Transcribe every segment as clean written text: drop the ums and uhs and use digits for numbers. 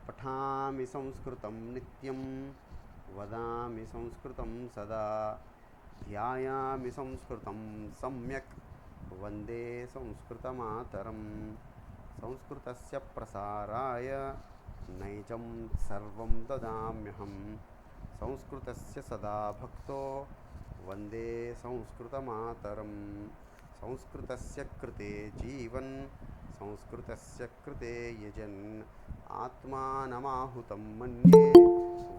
पठामि संस्कृतं नित्यं वदामि संस्कृतं सदा ध्यायामि संस्कृतं सम्यक् वन्दे संस्कृतमातरं संस्कृतस्य प्रसाराय नैजं सर्वं ददाम्यहं संस्कृतस्य सदा भक्तो वन्दे संस्कृतमातरं संस्कृतस्य कृते जीवन् संस्कृतस्य कृते यजन् आत्मानमाहुतं मन्ये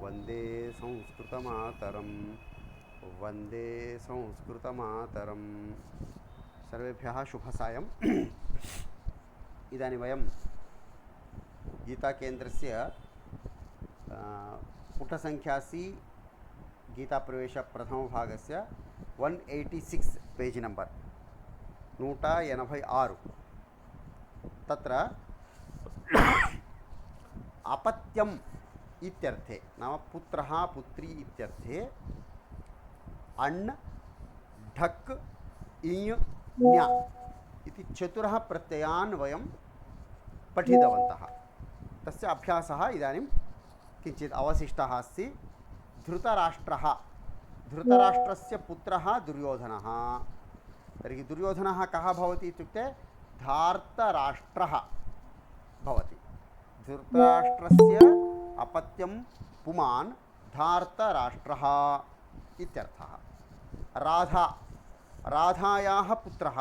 वन्दे संस्कृतमातरं वन्दे संस्कृतमातरं। सर्वेभ्यः शुभसायम्। इदानीं वयं गीताकेन्द्रस्य पुटसङ्ख्या सी गीताप्रवेशप्रथमभागस्य 186 पेज् नम्बर् 186 तत्र अपत्यम् इत्यर्थे नाम पुत्रः पुत्री इत्यर्थे अण् ढक् इञ् ञ इति चतुरः प्रत्ययान् वयं पठितवन्तः। तस्य अभ्यासः इदानीं किञ्चित् अवशिष्टः अस्ति। धृतराष्ट्रस्य पुत्रः दुर्योधनः। तर्हि दुर्योधनः कः भवति इत्युक्ते धार्तराष्ट्रः भवति। धृतराष्ट्रस्य अपत्यं पुमान् धार्तराष्ट्रः इत्यर्थः। राधायाः पुत्रः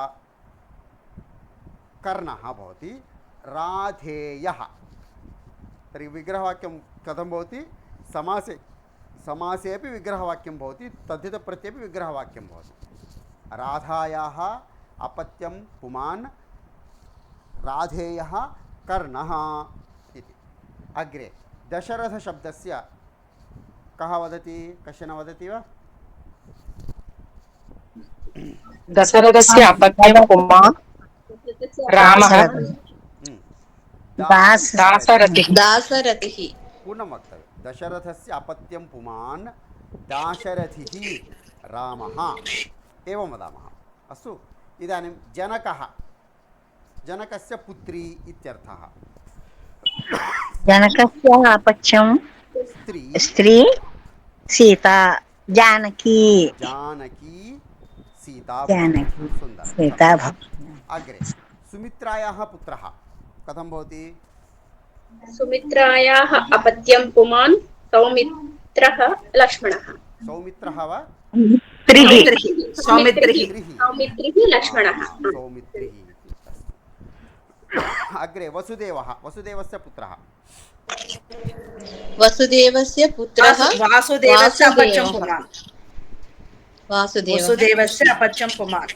कर्णः भवति राधेयः। तर्हि विग्रहवाक्यं कथं भवति? समासे अपि विग्रहवाक्यं भवति, तद्धितप्रत्यये विग्रहवाक्यं भवति। राधायाः अपत्यं पुमान् राधेयः कर्णः इति। अग्रे दशरथशब्दस्य कः वदति? कश्चन वदति वा? दशरथस्य अपत्यं पुमान् रामः दाशरथिः। पूर्णं वक्तव्यं। दशरथस्य अपत्यं पुमान् दाशरथिः रामः एवं वदामः। अस्तु। इदानीं जनकस्य पुत्री इत्यर्थः। जनकस्य अपत्यं स्त्री सीता जानकी सीता सुन्दर सीता। अग्रे सुमित्रायाः पुत्रः कथं भवति? सुमित्रायाः अपत्यं पुमान् सौमित्रः लक्ष्मणः। सौमित्रः वा? सौमित्रिः लक्ष्मणः। सौमित्रिः। अग्रे वसुदेवस्य पुत्रः वसुदेवस्य पुत्रः वासुदेवस्य अपत्यं पुमान्।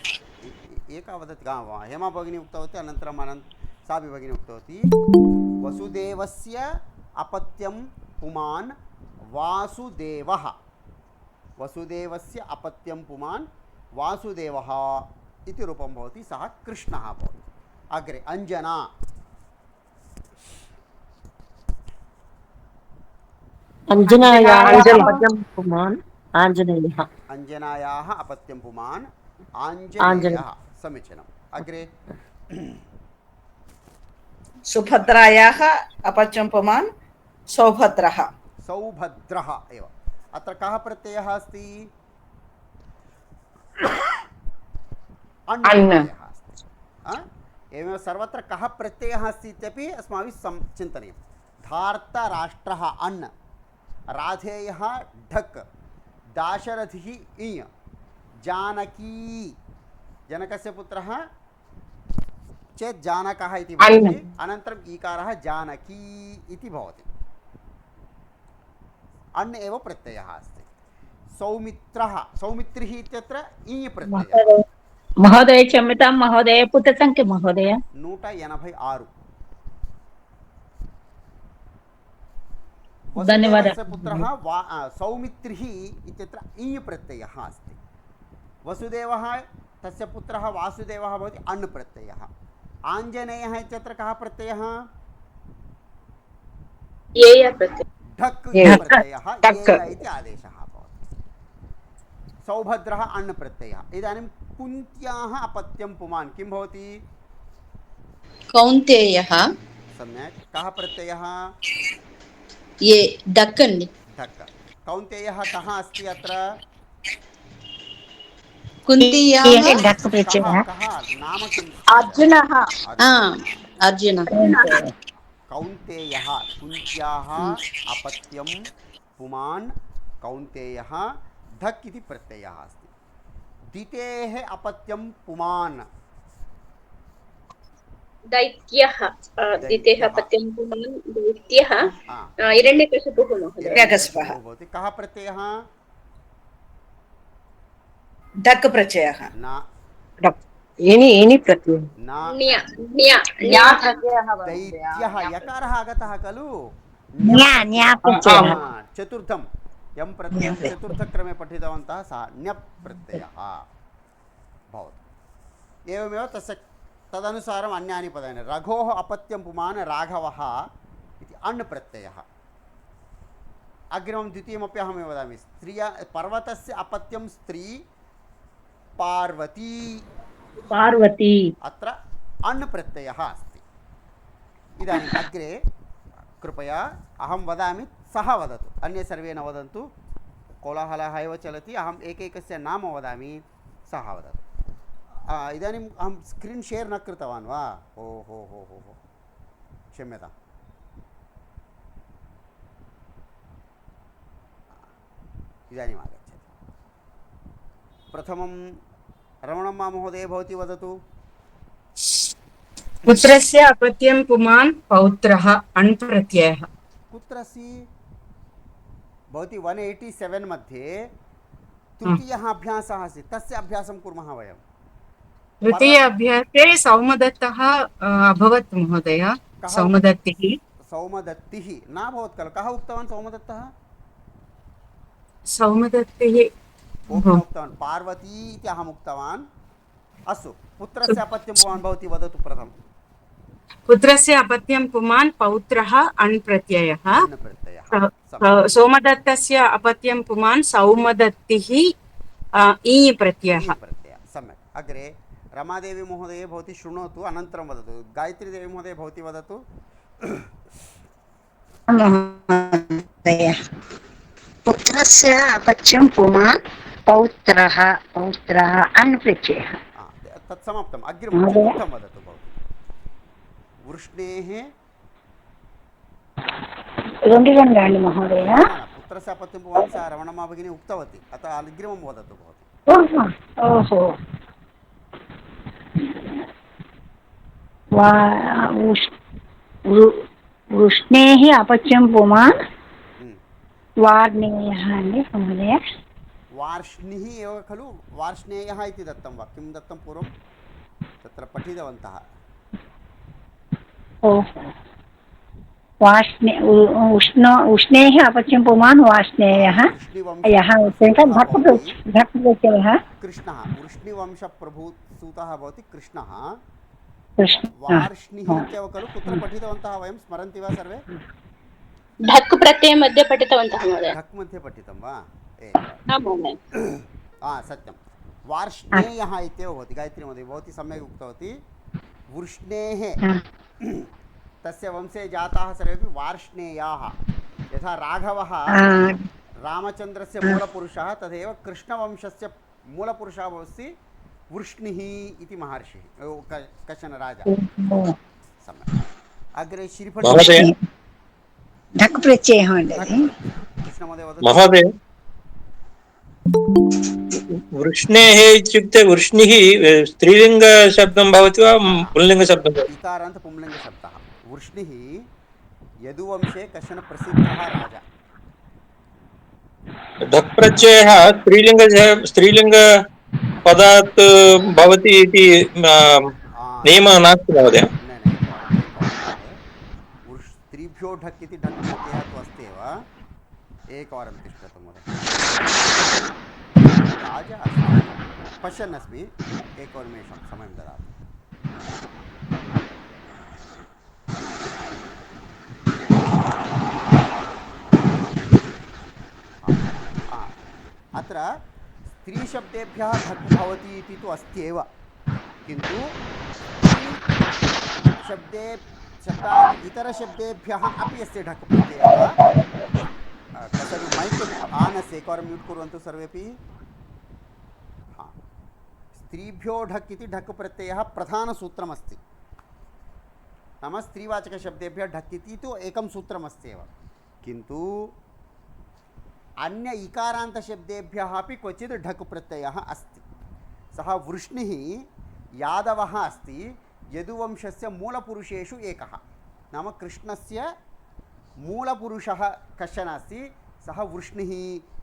एका वदति हेमा भगिनी उक्तवती, अनन्तरं सा भगिनी उक्तवती वसुदेवस्य अपत्यं पुमान् वासुदेवः। वसुदेवस्य अपत्यं पुमान् वासुदेवः इति रूपं भवति, सः कृष्णः भवति। अग्रे अंजनायाः अपत्यं पुमान् आञ्जनेयः। समीचीनम्। अग्रे सुभद्रायाः अपत्यं पुमान् सौभद्रः एव। अत्र कः प्रत्ययः अस्ति? एवमेव सर्वत्र कः प्रत्ययः अस्ति इत्यपि अस्माभिः चिन्तनीयं। धार्तराष्ट्रः अण्, राधेयः ढक्, दाशरथिः इञ्, जानकी जनकस्य पुत्रः चेत् जानकः इति भवति, अनन्तरम् ईकारः जानकी इति भवति। अण् एव प्रत्ययः अस्ति। सौमित्रिः इत्यत्र इञ् प्रत्ययः। महोदय क्षम्यतां महोदय, पुटसङ्ख्या महोदय 186। धन्यवादः। वसुदेवस्य पुत्रः सौमित्रिः इत्यत्र इञ् प्रत्ययः अस्ति। वसुदेवः तस्य पुत्रः वासुदेवः भवति, अण् प्रत्ययः। आञ्जनेयः इत्यत्र कः प्रत्ययः? ढक् प्रत्ययः, इति आदेशः भवति। सौभद्रः अण् प्रत्ययः। इदानीं कुन्त्याः अपत्यं पुमान् किं भवति? कौन्तेयः। सम्यक्। कः प्रत्ययः? ये डक् अंడి ढक् कौन्तेयः कः अस्ति अत्र कुन्त्याः డక్ कः ప్రత్యయ कः नाम किं అర్జునः अर्जुन कौन्तेयः कुन्त्याः अपत्यं पुमान् कौन्तेयः धक् इति प्रत्ययः अस्ति दितेः अपत्यं पुमान् दैत्यः दितेः अपत्यं पुमान् दैत्यः हिरण्यकशिपुः महोदय हिरण्यकशिपः भवति कः प्रत्ययः धक् प्रत्ययः न एनि प्रत्यय न ण्य ण्य ण्य दैत्यः यकारः आगतः खलु న్యా న్యా ప్రత్యయ चतुर्थं यं प्रत्ययं चतुर्थक्रमे पठितवन्तः सः ण्यप् प्रत्ययः भवति एवमेव तस्य तदनुसारम् अन्यानि पदानि रघोः अपत्यं पुमान् राघवः इति अण् प्रत्ययः अग्रिमं द्वितीयमपि अहमेव वदामि स्त्रिया पर्वतस्य अपत्यं स्त्री पार्वती పార్వతి अत्र अण् प्रत्ययः अस्ति इदानीम् अग्रे कृपया अहं वदामि सः वदतु अन्ये सर्वे न वदन्तु कोलाहलः एव चलति अहम् एकैकस्य नाम वदामि सः वदतु इदानीम् अहं स्क्रीन् शेर् न कृतवान् वा ओ हो हो हो हो क्षम्यताम् इदानीम् आगच्छति प्रथमं रमणम्मा महोदय भवती वदतु पुत्रस्य अपत्यं पुमान् पौत्रः अण् प्रत्ययः कुत्र अस्ति भवती 187 मध्ये तृतीयः अभ्यासः अस्ति तस्य अभ्यासं कुर्मः वयं तृतीय अभ्यासे सौमदत्तः अभवत् महोदय सौमदत्तिः सौमदत्तिः न अभवत् खलु कः उक्तवान् सौमदत्तः सौमदत्तिः कोऽपि न उक्तवान् पार्वती इति अहम् उक्तवान् अस्तु पुत्रस्य अपत्यं पुमान् भवती वदतु प्रथमं पुत्रस्य अपत्यं पुमान् पौत्रः अण् प्रत्ययः अण् प्रत्ययः सोमदत्तस्य अपत्यं पुमान् सौमदत्तिः ई प्रत्ययः सम्यक् अग्रे रमादेवी महोदये भवती शृणोतु अनन्तरं वदतु गायत्रीदेवी महोदय भवती वदतु महोदय पुत्रस्य अपत्यं पुमान् पौत्रः अण् प्रत्ययः तत्समाप्तम् अग्रिमं चतुर्थं वदतु भवती वृष्णेः రెండు महोदय पुत्रस्य अपत्यं पुमान् सा रमणम्मा भगिनी उक्तवती अतः अग्रिमं वदतु भवती ओहो वृष्णेः अपत्यं पुमान् वार्ष्णेयः अंడి महोदय वार्ष्णिः एव खलु वार्ष्णेयः इति दत्तं वा किं दत्तं पूर्वं तत्र पठितवन्तः उष्णेः अपत्यं पुमान् वार्ष्णेयः यः प्रत्ययः कृष्णः वृष्णिवंशप्रभूसूतः भवति कृष्णः कृष्णः वार्ष्णिः इत्येव खलु कुत्र पठितवन्तः वयं स्मरन्ति वा सर्वे धक् प्रत्यय मध्ये पठितवन्तः महोदय धक् मध्ये पठितं वा सत्यं वार्ष्णेयः इत्येव भवति गायत्री महोदय भवती सम्यक् उक्तवती वृष्णेः तस्य वंशे जाताः सर्वेपि वार्ष्णेयाः यथा राघवः रामचन्द्रस्य मूलपुरुषः तथैव कृष्णवंशस्य मूलपुरुषः भवति वृष्णिः इति महर्षिः कश्चन राजा सम्यक् अग्रे श्रीफल धक् प्रत्ययः कृष्णमहोदय वदतु महोदय वृष्णेः इत्युक्ते वृष्णिः स्त्रीलिङ्गशब्दं भवति वा पुल्लिङ्गशब्दं भवति इकारान्त पुंलिङ्गशब्दः वृष्णिः यदुवंशे कश्चन प्रसिद्धः राजा धक् प्रत्ययः स्त्रीलिङ्गपदात् भवति इति नियमः नास्ति महोदय स्त्रीभ्यो ढक् इति ढक् प्रत्ययः तु अस्ति एव एकवारं तिष्ठतु महोदय राजा अस्ति पश्यन् अस्मि एकनिमेषं समयं ददातु अत्र स्त्रीशब्देभ्यः धक् भवति इति तु अस्ति एव किन्तु स्त्रीशब्दे शब्दात् इतरशब्देभ्यः अपि अस्य ढक् प्रत्ययः कस्यापि मैक् आन् अस्ति एकवारं म्यूट् कुर्वन्तु सर्वेपि हा स्त्रीभ्यो ढक् इति ढक् प्रत्ययः प्रधानसूत्रमस्ति नाम स्त्रीवाचकशब्देभ्यः ढक् इति तु एकं सूत्रमस्ति एव किन्तु अन्य इकारान्तशब्देभ्यः अपि क्वचित् ढक् प्रत्ययः अस्ति सः वृष्णिः यादवः अस्ति यदुवंशस्य मूलपुरुषेषु एकः नाम कृष्णस्य मूलपुरुषः कश्चन अस्ति सः वृष्णिः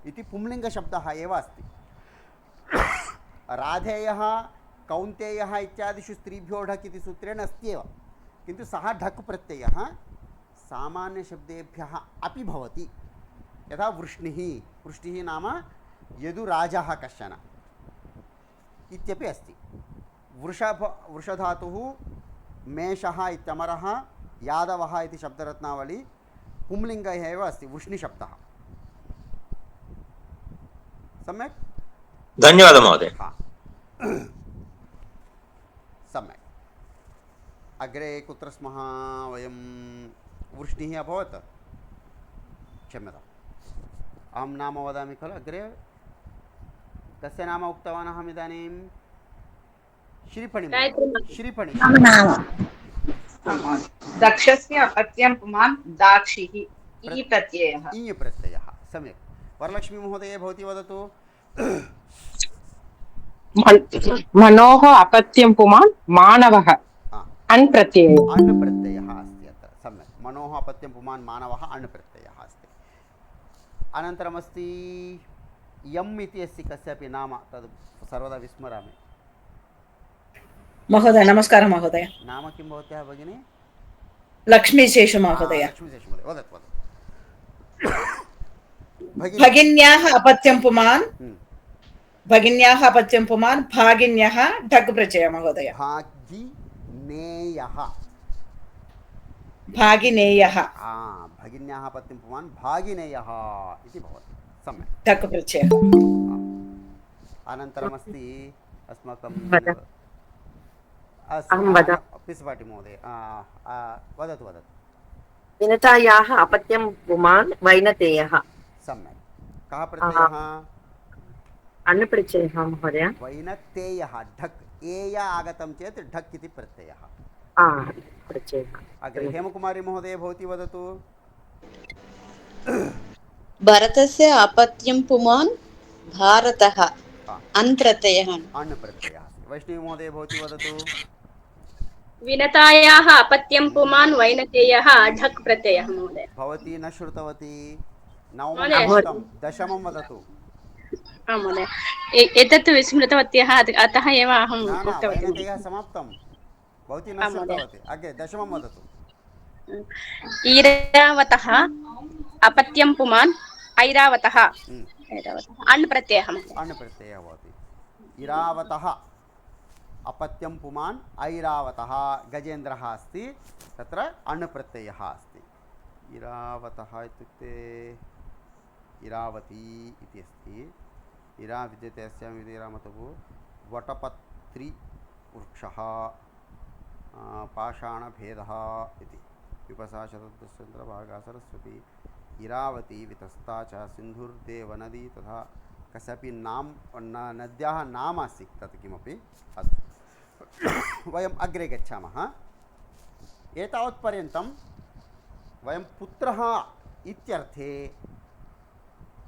इति पुंलिङ्गशब्दः एव अस्ति राधेयः कौन्तेयः इत्यादिषु स्त्रीभ्यो ढक् इति सूत्रेण अस्ति एव किन्तु सः ढक् प्रत्ययः सामान्यशब्देभ्यः अपि भवति यथा वृष्णिः वृष्टिः नाम यदुराजः कश्चन इत्यपि अस्ति वृषधातुः मेषः इत्यमरः यादवः इति शब्दरत्नावली पुंलिङ्गः एव अस्ति वृष्णिशब्दः सम्यक् धन्यवादः महोदय सम्यक् अग्रे कुत्र स्मः वयं वृष्णिः अभवत् क्षम्यताम् अहं नाम वदामि खलु अग्रे कस्य नाम उक्तवान् अहम् इदानीं श्रीफणि श्रीफणि दक्षस्य अपत्यं पुमान् दाक्षिः ई प्रत्ययः ई प्रत्ययः सम्यक् वरलक्ष्मी महोदये भवती वदतु मनोः अपत्यं पुमान् मानवः अण् प्रत्ययः अण् प्रत्ययः अस्ति अत्र सम्यक् मनोः अपत्यं पुमान् मानवः अण् प्रत्ययः अस्ति अनन्तरमस्ति यम् इति अस्ति कस्यापि नाम तद् सर्वदा विस्मरामि महोदय नमस्कारः महोदय नाम किं भवत्याः भगिनी लक्ष्मीशेषु महोदय लक्ष्मीशेषु महोदय वदतु भगिन्याः अपत्यं पुमान् भगिन्याः अपत्यं पुमान् भागिन्यः ढक् प्रत्ययः महोदय भागिनेयः भागिनेयः भगिन्याः अपत्यं पुमान् भागिनेयः इति भवति सम्यक् ढक् प्रत्ययः अनन्तरमस्ति अस्माकं पिस्वाटि महोदय वदतु वदतु विनतायाः अपत्यं पुमान् वैनतेयः सम्यक् कः प्रत्ययः अण् प्रत्ययः महोदय वैनतेयः ढक् एय आगतं चेत् ढक् इति प्रत्ययः प्रत्ययः अग्रे हेमकुमारी महोदय भवती वदतु भरतस्य अपत्यं पुमान् भारतः अण् प्रत्ययः अण् प्रत्ययः वैष्णवी महोदय भवती वदतु विनतायाः अपत्यं पुमान् वैनतेयः ढक् प्रत्ययः महोदय भवती न श्रुतवती नवमं दशमं वदतु आं महोदय एतत् विस्मृतवत्यः अतः एव अहं उक्तवती वैनतेयः समाप्तं भवती न श्रुतवती अग्रे दशमं वदतु ईरावतः अपत्यं पुमान् ऐरावतः अण् प्रत्ययः अण् प्रत्ययः भवति इरावतः अपत्यं पुमान् ऐरावतः गजेन्द्रः अस्ति तत्र अण् प्रत्ययः अस्ति इरावतः इत्युक्ते इरावती इति अस्ति इरा विद्यते अस्यां विधिरामतुः वटपत्रिवृक्षः पाषाणभेदः इति विपसा शतदशचन्द्रभागा सरस्वती इरावती वितस्ता च सिन्धुर्देवनदी तथा कस्यापि नद्याः नाम अस्ति तत् किमपि अस्ति वयम् अग्रे गच्छामः एतावत्पर्यन्तं वयं पुत्रः इत्यर्थे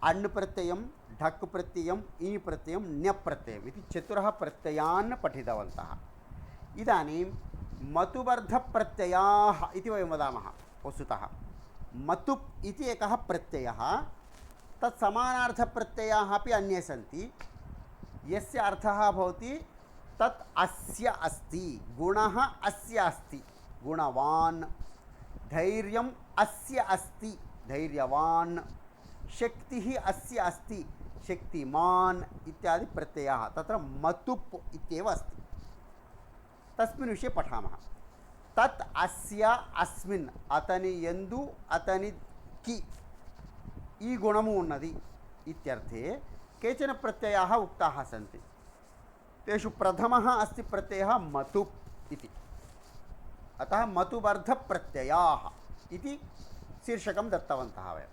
अण् प्रत्ययं ढक् प्रत्ययम् ई प्रत्ययं ण्य प्रत्ययम् इति चतुरः प्रत्ययान् पठितवन्तः इदानीं मतुवर्धप्रत्ययाः इति वयं वदामः वस्तुतः मतुप् इति एकः प्रत्ययः तत् समानार्थप्रत्ययाः अपि अन्ये सन्ति यस्य अर्थः भवति तत् अस्य अस्ति गुणः अस्य अस्ति गुणवान् धैर्यम् अस्य अस्ति धैर्यवान् शक्तिः अस्य अस्ति शक्तिमान् इत्यादि प्रत्ययाः तत्र मतुप् इत्येव अस्ति तस्मिन् विषये पठामः तत् अस्य अस्मिन् अतनि यन्दु अतनि कि ई गुणमु उन्नति इत्यर्थे केचन प्रत्ययाः उक्ताः सन्ति तेषु प्रथमः अस्ति प्रत्ययः मतुप् इति अतः मतुवर्धप्रत्ययाः इति शीर्षकं दत्तवन्तः वयं।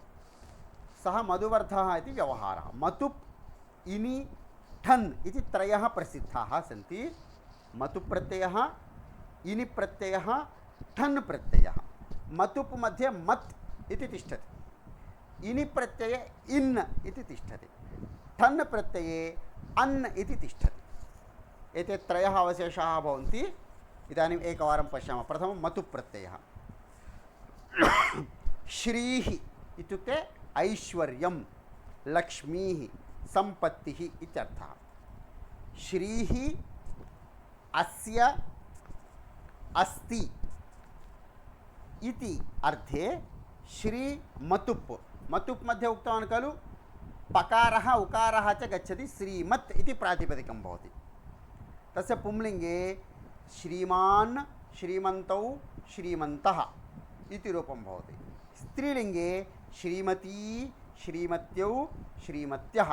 सः मधुवर्धः इति व्यवहारः। मतुप् इनि ठन् इति त्रयः प्रसिद्धाः सन्ति। मतुप्रत्ययः, इनि प्रत्ययः, ठन् प्रत्ययः। मतुप् मध्ये मत् इति तिष्ठति, इनि प्रत्यये इन् इति तिष्ठति, ठन् प्रत्यये अन् इति तिष्ठति। एते त्रयः अवशेषाः भवन्ति। इदानीम् एकवारं पश्यामः। प्रथमं मतुप्रत्ययः। श्रीः इत्युक्ते ऐश्वर्यं, लक्ष्मीः, सम्पत्तिः इत्यर्थः। श्रीः अस्य अस्ति इति अर्थे श्री मतुप्। मतुप् मध्ये उक्तवान् खलु, पकारः उकारः च गच्छति, श्रीमत् इति प्रातिपदिकं भवति। तस्य पुंलिङ्गे श्रीमान्, श्रीमन्तौ, श्रीमन्तः इति रूपं भवति। स्त्रीलिङ्गे श्रीमती, श्रीमत्यौ, श्रीमत्यः।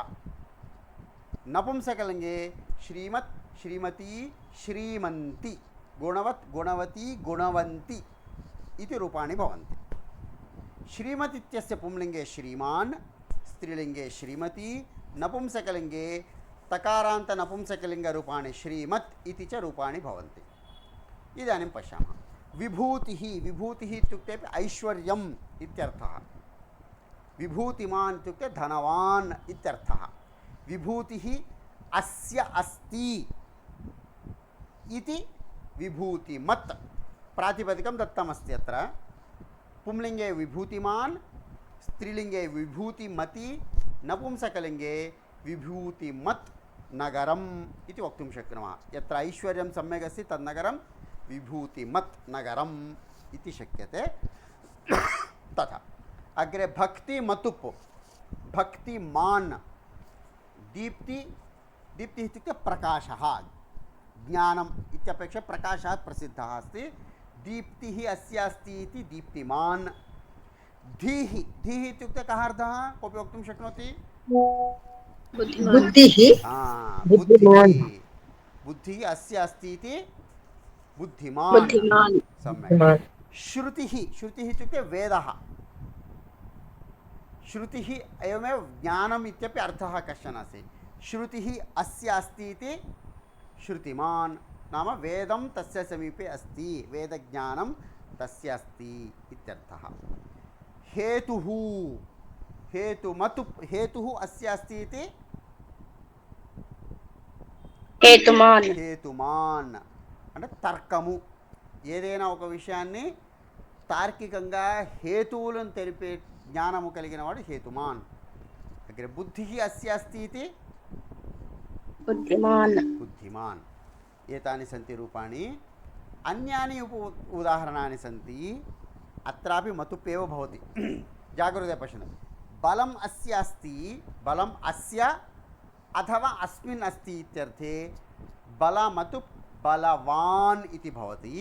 नपुंसकलिङ्गे श्रीमत्, श्रीमती, श्रीमन्ति, गुणवत्, गुणवती, गुणवन्ति इति रूपाणि भवन्ति। श्रीमत् इत्यस्य पुंलिङ्गे श्रीमान्, स्त्रीलिङ्गे श्रीमती, नपुंसकलिङ्गे तकारान्त नपुंसकलिङ्गरूपाणि श्रीमत् इति च रूपाणि भवन्ति। इदानीं पश्यामः। विभूतिः। विभूतिः इत्युक्ते ऐश्वर्यम् इत्यर्थः। विभूतिमान् इत्युक्ते धनवान् इत्यर्थः। विभूतिः अस्य अस्ति इति विभूतिमत् प्रातिपदिकं दत्तमस्ति। अत्र पुंलिङ्गे विभूतिमान्, स्त्रीलिङ्गे विभूतिमती, नपुंसकलिङ्गे विभूतिमत् नगरम् इति वक्तुं शक्नुमः। यत्र ऐश्वर्यं सम्यक् अस्ति तन्नगरं विभूतिमत् नगरम् इति शक्यते। तथा अग्रे भक्तिमतुप्, भक्तिमान्। दीप्ति, दीप्तिः इत्युक्ते प्रकाशः, ज्ञानम् इत्यपेक्षया प्रकाशात् प्रसिद्धः अस्ति। दीप्तिः अस्य अस्ति इति दीप्तिमान्। धीः। धीः इत्युक्ते कः अर्थः, कोऽपि वक्तुं शक्नोति? बुद्धिः बुद्धिः। बुद्धिः अस्य अस्ति इति बुद्धिमान्। बुद्धिमान्। सम्यक्। श्रुतिः। श्रुतिः इत्युक्ते वेदः। श्रुतिः एवमेव ज्ञानम् इत्यपि अर्थः कश्चन अस्ति। श्रुतिः अस्य अस्ति इति श्रुतिमान्, नाम वेदं तस्य समीपे अस्ति, वेदज्ञानं तस्य अस्ति इत्यर्थः। हेतुः। हेतुमतुप्। हेतुः अस्य अस्ति इति हेतुमान्। హేతుమాన్ అంటే తర్కము. ఏదైనా ఒక విషయాన్ని తార్కికంగా హేతువులను తెలిపే జ్ఞానము కలిగిన వాడు హేతుమాన్. అగ్రే బుద్ధిः అస్య అస్తి ఇతి बुद्धिमान्। बुद्धिमान्। एतानि सन्ति रूपाणि। अन्यानि उदाहरणानि सन्ति। अत्रापि मतुप् एव भवति। जागरूकतया पश्यन्तु। बलम् अस्य अस्ति, बलम् अस्य अथवा अस्मिन् अस्ति इत्यर्थे बलमतुप् बलवान् इति भवति।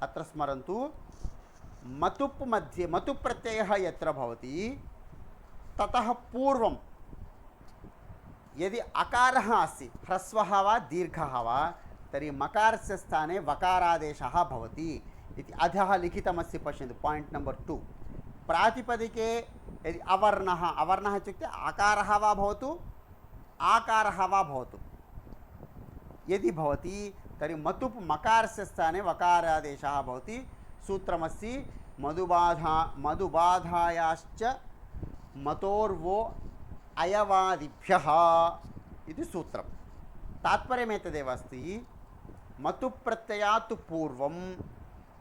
अत्र स्मरन्तु, मतुप् मध्ये मतुप् प्रत्ययः यत्र भवति ततः पूर्वं यदि अकारः अस्ति, ह्रस्वः वा दीर्घः वा, तर्हि मकारस्य स्थाने वकारादेशः भवति इति अधः लिखितमस्ति। पश्यन्तु, पायिण्ट् नम्बर् 2। प्रातिपदिके यदि अवर्णः, अवर्णः इत्युक्ते आकारः वा भवतु आकारः वा भवतु, यदि भवति तर्हि मतुप् मकारस्य स्थाने वकारादेशः भवति। सूत्रमस्ति मधुबाधायाश्च मतोर्वो अयवादिभ्यः इति सूत्रं। तात्पर्यमेतदेव अस्ति, मतुप् प्रत्ययात् पूर्वं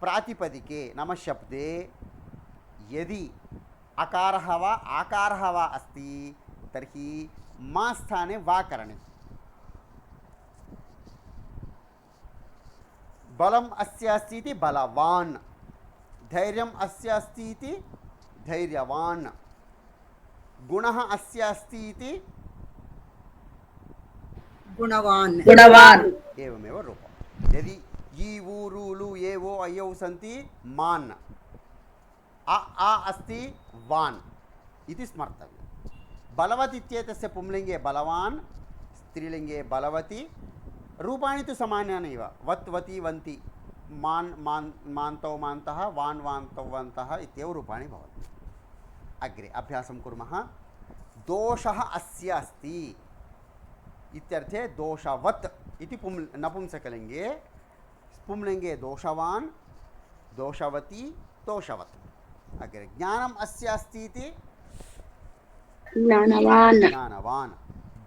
प्रातिपदिके नाम शब्दे यदि अकारः वा आकारः वा अस्ति तर्हि मा स्थाने वा करणीयम्। बलम् अस्य अस्ति इति बलवान्, धैर्यम् अस्य अस्ति इति धैर्यवान्, गुणः अस्य अस्ति इति गुणवान्। गुणवान्। एवमेव रूपं। यदि यी ऊ रू लु ये वो अयौ सन्ति मान्, अ आ अस्ति वान् इति स्मर्तव्यं। बलवत् इत्येतस्य पुंलिङ्गे बलवान्, स्त्रीलिङ्गे बलवती। रूपाणि तु सामान्यानि एव, वत् वति वन्ति मान्तौ मान्तः वान् वान्तवन्तः इत्येव रूपाणि भवन्ति। अग्रे अभ्यासं कुर्मः। दोषः अस्य अस्ति इत्यर्थे दोषवत् इति नपुंसकलिङ्गे, पुंलिङ्गे दोषवान्, दोषवती, दोषवत्। अग्रे ज्ञानम् अस्य अस्ति इति ज्ञानवान् ज्ञानवान्।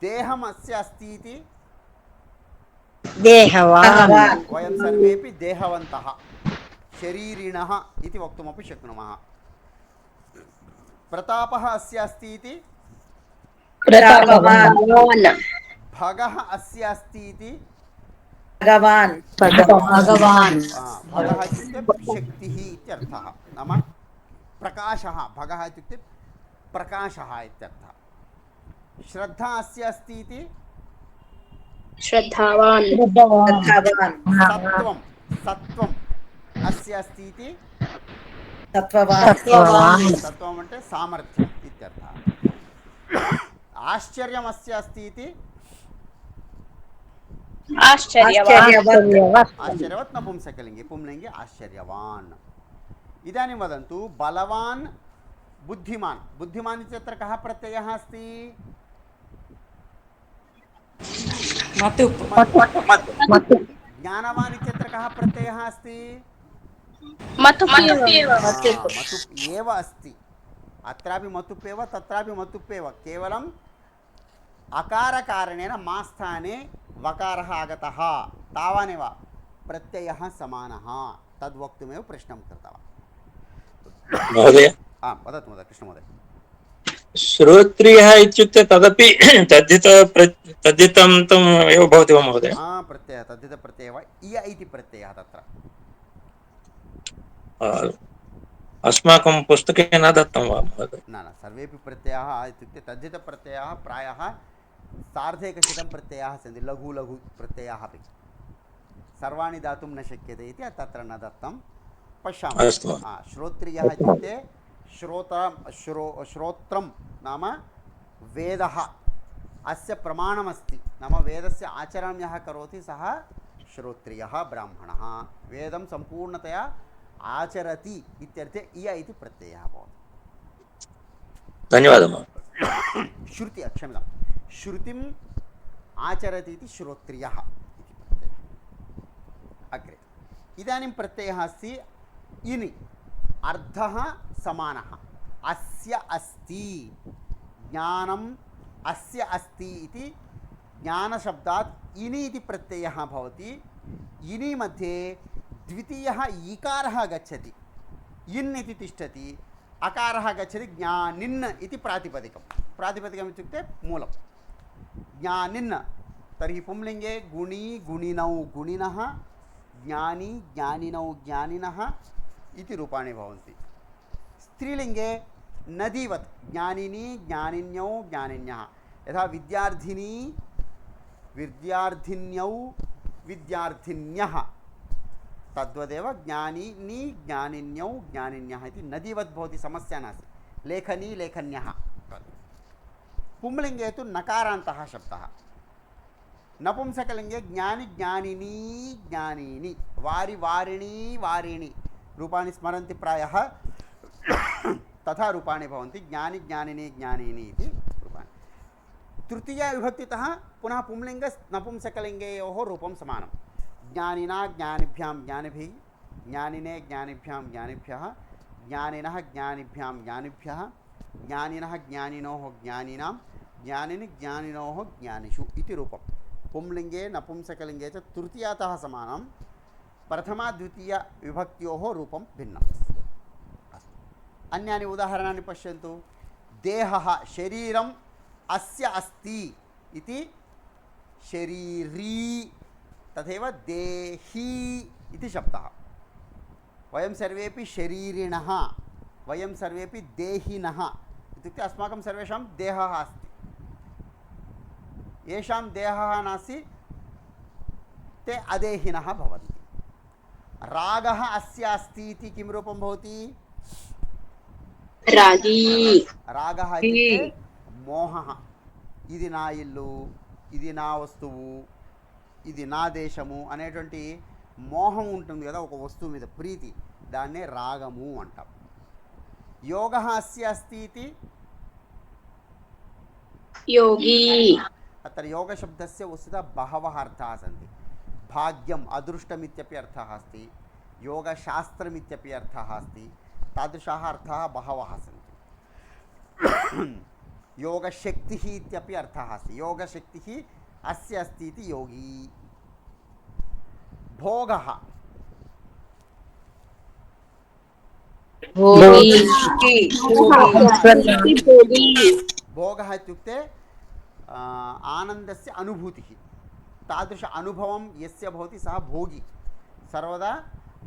देहम् अस्य अस्ति इति देहवान् वयं सर्वेपि देहवन्तः, शरीरिणः इति वक्तुमपि शक्नुमः। प्रतापः अस्य अस्ति इति प्रतापवान् भगः अस्य अस्ति इति भगवान् भगवान् भगः इत्युक्ते शक्तिः इत्यर्थः, नाम प्रकाशः। भगः इत्युक्ते प्रकाशः इत्यर्थः। श्रद्धा अस्य अस्ति इति श्रद्धावान् श्रद्धावान् सत्त्वं, सत्त्वम् अस्य अस्ति इति सत्त्ववान् सत्त्वम् అంటే सामर्थ्यम् इत्यर्थः। आश्चर्यम् अस्य अस्ति इति आश्चर्यवान् आश्चर्यवत् नपुंसकलिङ्गे, पुंलिङ्गे आश्चर्यवान्। इदानीं वदन्तु बलवान् बुद्धिमान्। बुद्धिमान् इत्यत्र कः प्रत्ययः अस्ति? ज्ञानवान् इत्यत्र कः प्रत्ययः अस्ति? मतुप् मतुप् एव अस्ति। अत्रापि मतुप् एव, तत्रापि मतुप् एव। केवलम् अकारकारणेन मा स्थाने वकारः आगतः तावानेव, प्रत्ययः समानः। तद्वक्तुमेव प्रश्नं कृतवान्। महोदय, आं वदतु महोदय, कृष्णमहोदय। श्रोत्रियः इत्युक्ते तदपि तद्धितम् एव भवति वा महोदय? प्रत्ययः तद्धितप्रत्ययः वा इय इति प्रत्ययः तत्र अस्माकं पुस्तके न दत्तं वा महोदय? न सर्वेपि प्रत्ययाः इत्युक्ते तद्धितप्रत्ययाः प्रायः 150 प्रत्ययाः सन्ति। लघु लघु प्रत्ययाः अपि सर्वाणि दातुं न शक्यते इति तत्र न दत्तं। पश्यामः। श्रोत्रियः इत्युक्ते श्रोत्रं नाम वेदः, अस्य प्रमाणमस्ति। नाम वेदस्य आचरणं यः करोति सः श्रोत्रियः ब्राह्मणः। वेदं सम्पूर्णतया आचरति इत्यर्थे इय इति प्रत्ययः भवति। धन्यवादः महोदय। श्रुति, क्षम्यतां, श्रुतिम् आचरति इति श्रोत्रियः इति प्रत्ययः। अग्रे इदानीं प्रत्ययः अस्ति इनि। अर्थः समानः। अस्य अस्ति, ज्ञानम् अस्य अस्ति इति ज्ञानशब्दात् इनि इति प्रत्ययः भवति। इनि मध्ये द्वितीयः ईकारः गच्छति, इन् इति तिष्ठति, अकारः गच्छति, ज्ञानिन् इति प्रातिपदिकं। प्रातिपदिकम् इत्युक्ते मूलं। ज्ञानिन् तर्हि पुंलिङ्गे गुणी गुणिनौ गुणिनः, ज्ञानी ज्ञानिनौ ज्ञानिनः इति रूपाणि भवन्ति। स्त्रीलिङ्गे नदीवत् ज्ञानिनी ज्ञानिन्यौ ज्ञानिन्यः। यथा विद्यार्थिनी विद्यार्थिन्यौ विद्यार्थिन्यः, तद्वदेव ज्ञानिनी ज्ञानिन्यौ ज्ञानिन्यः इति नदीवत् भवति, समस्या नास्ति। लेखनी लेखन्यः। पुंलिङ्गे तु नकारान्तः शब्दः। नपुंसकलिङ्गे ज्ञानि ज्ञानिनी ज्ञानिनी, वारि वारिणी वारिणी रूपाणि स्मरन्ति प्रायः, तथा रूपाणि भवन्ति। ज्ञानि ज्ञानिनी ज्ञानिनी इति रूपाणि। तृतीया विभक्तितः पुनः पुंलिङ्ग नपुंसकलिङ्गयोः रूपं समानं। ज्ञानिना ज्ञानिभ्यां ज्ञानिभिः, ज्ञानिने ज्ञानिभ्यां ज्ञानिभ्यः, ज्ञानिनः ज्ञानिभ्यां ज्ञानिभ्यः, ज्ञानिनः ज्ञानिनोः ज्ञानिनां, ज्ञानिनि ज्ञानिनोः ज्ञानिषु इति रूपं। पुंलिङ्गे नपुंसकलिङ्गे च तृतीयातः समानं, प्रथमा द्वितीया विभक्त्योः रूपं भिन्नम्। अन्यानि उदाहरणानि पश्यन्तु। देहः, शरीरम् अस्य अस्ति इति शरीरी, तथैव देही इति शब्दः। वयं सर्वेपि शरीरिणः, वयं सर्वेपि देहिनः इत्युक्ते अस्माकं सर्वेषां देहः अस्ति। येषां देहः नास्ति ते अदेहिनः भवन्ति। रागः अस्य अस्ति इति किं रूपं भवति? रागी। रागः इत्युक्ते మోహః. ఇది నా ఇల్లు, ఇది నా వస్తువు, ఇది నా దేశము అనేటువంటి మోహం ఉంటుంది కదా ఒక వస్తువు మీద ప్రీతి, దాన్నే రాగము అంటాం. యోగः అస్య అస్తి इति योगी अत्र योगशब्दस्य वस्तुतः बहवः अर्थाः सन्ति. भाग्यम् अदृष्टमित्यपि अर्थः अस्ति, योगशास्त्रमित्यपि अर्थः अस्ति. तादृशाः अर्थाः बहवः सन्ति. योगशक्तिः इत्यपि अर्थः अस्ति. योगशक्तिः अस्य अस्ति इति योगी. भोगः भोगः इत्युक्ते आनन्दस्य अनुभूतिः. तादृश अनुभवं यस्य भवति सः भोगी. सर्वदा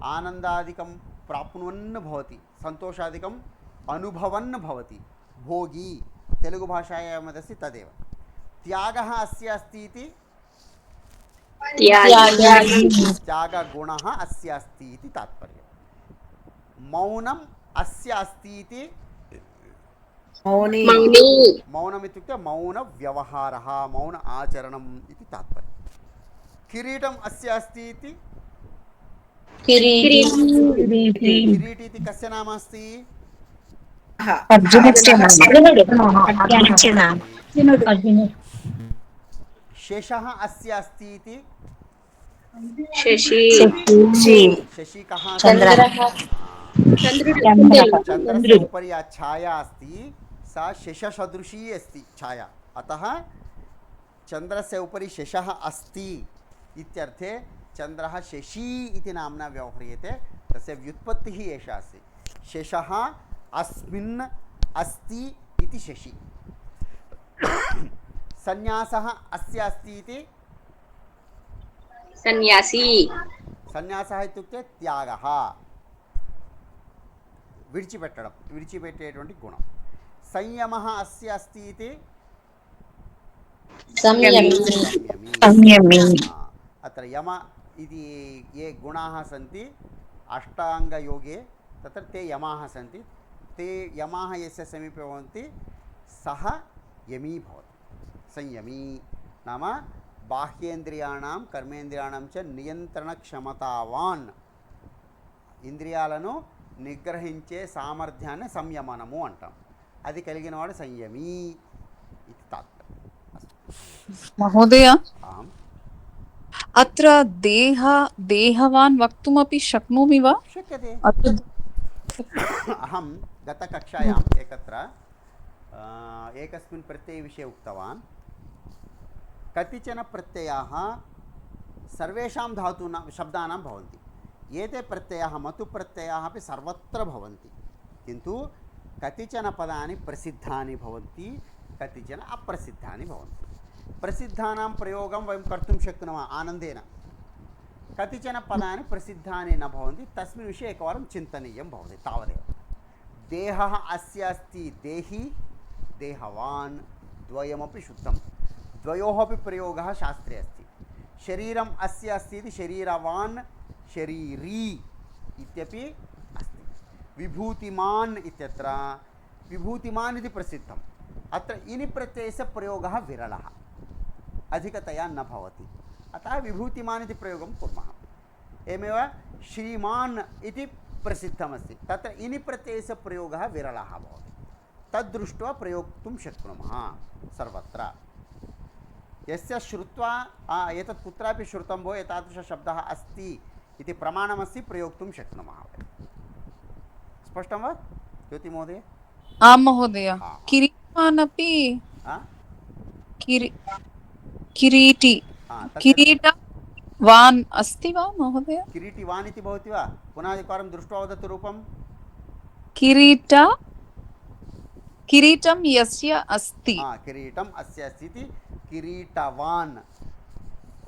आनन्दादिकं प्राप्नुवन् भवति, सन्तोषादिकम् अनुभवन् भवति. भोगी तेलुगुभाषायां यदस्ति तदेव. त्यागः अस्य अस्ति इति त्यागगुणः अस्य अस्ति इति तात्पर्यम्. मौनम् अस्य अस्ति इति मौनी मौनम् इत्युक्ते मौनव्यवहारः, मौन आचरणम् इति तात्पर्यम्. किरीटम् अस्य अस्ति इति किरीटी इति कस्य नाम अस्ति? शेषः अस्य अस्ति इति शशि शशि कः? चन्द्रः चन्द्रस्य उपरि या छाया अस्ति सा शशसदृशी अस्ति छाया. अतः चन्द्रस्य उपरि शशः अस्ति इत्यर्थे चन्द्रः शशी इति नाम्ना व्यवह्रियते. तस्य व्युत्पत्तिः एषा अस्ति. शशः अस्मिन् अस्ति इति शशि. सन्न्यासः अस्य अस्ति इति सन्यासी సన్యాసः ఇత్యుక్తే త్యాగः, విడిచిపెట్టడం, విడిచిపెట్టేటువంటి గుణం. సంయమः అస్య అస్తి ఇతి संयमी अत्र यम इति ये गुणाः सन्ति अष्टाङ्गयोगे तत्र ते यमाः सन्ति. ते यमाः यस्य समीपे भवन्ति सः यमी भवति. संयमी नाम బాహ్యేంద్రియాణం కర్మేంద్రియాణం చ నియంత్రణక్షమతావాన్, ఇంద్రియాలను నిగ్రహించే సామర్థ్యాన్ని సంయమనము అంటాం. అది కలిగినవాడు సంయమీ ఇది తాత్పర్యం. महोदय आम् अत्र देहवान् वक्तुमपि शक्नोमि वा? शक्यते. अत्र अहं गतकक्षायाम् एकत्र एकस्मिन् प्रत्ययविषये उक्तवान्. कतिचन प्रत्ययाः सर्वेषां धातूनां शब्दानां भवन्ति. एते प्रत्ययाः मतुप्रत्ययाः अपि सर्वत्र भवन्ति. किन्तु कतिचन पदानि प्रसिद्धानि भवन्ति, कतिचन अप्रसिद्धानि भवन्ति. प्रसिद्धानां प्रयोगं वयं कर्तुं शक्नुमः आनन्देन. कतिचन पदानि प्रसिद्धानि न भवन्ति. तस्मिन् विषये एकवारं चिन्तनीयं भवति. तावदेव. देहः अस्य अस्ति देही, देहवान् द्वयमपि शुद्धं. द्वयोः अपि प्रयोगः शास्त्रे अस्ति. शरीरम् अस्य अस्ति इति शरीरवान् शरीरी इत्यपि अस्ति. विभूतिमान् इत्यत्र विभूतिमान् इति प्रसिद्धम्. अत्र इनि प्रत्ययस्य प्रयोगः विरलः, अधिकतया न भवति. अतः विभूतिमान् इति प्रयोगं कुर्मः. एवमेव श्रीमान् इति प्रसिद्धमस्ति. तत्र इनि प्रत्ययस्य प्रयोगः विरलः भवति. तद्दृष्ट्वा प्रयोक्तुं शक्नुमः सर्वत्र. यस्य श्रुत्वा एतत् कुत्रापि श्रुतं भो एतादृशशब्दः अस्ति इति प्रमाणमस्ति प्रयोक्तुं शक्नुमः. स्पष्टं वा ज्योतिमहोदय? आं महोदय. किरीटवान् अपि किरीटी किरीटवान् अस्ति वा महोदय? किरीटिवान् इति भवति वा? पुनः एकवारं दृष्ट्वा वदतु रूपं. किरीटं यस्य अस्ति. किरीटम् अस्य अस्ति इति किरीटवान्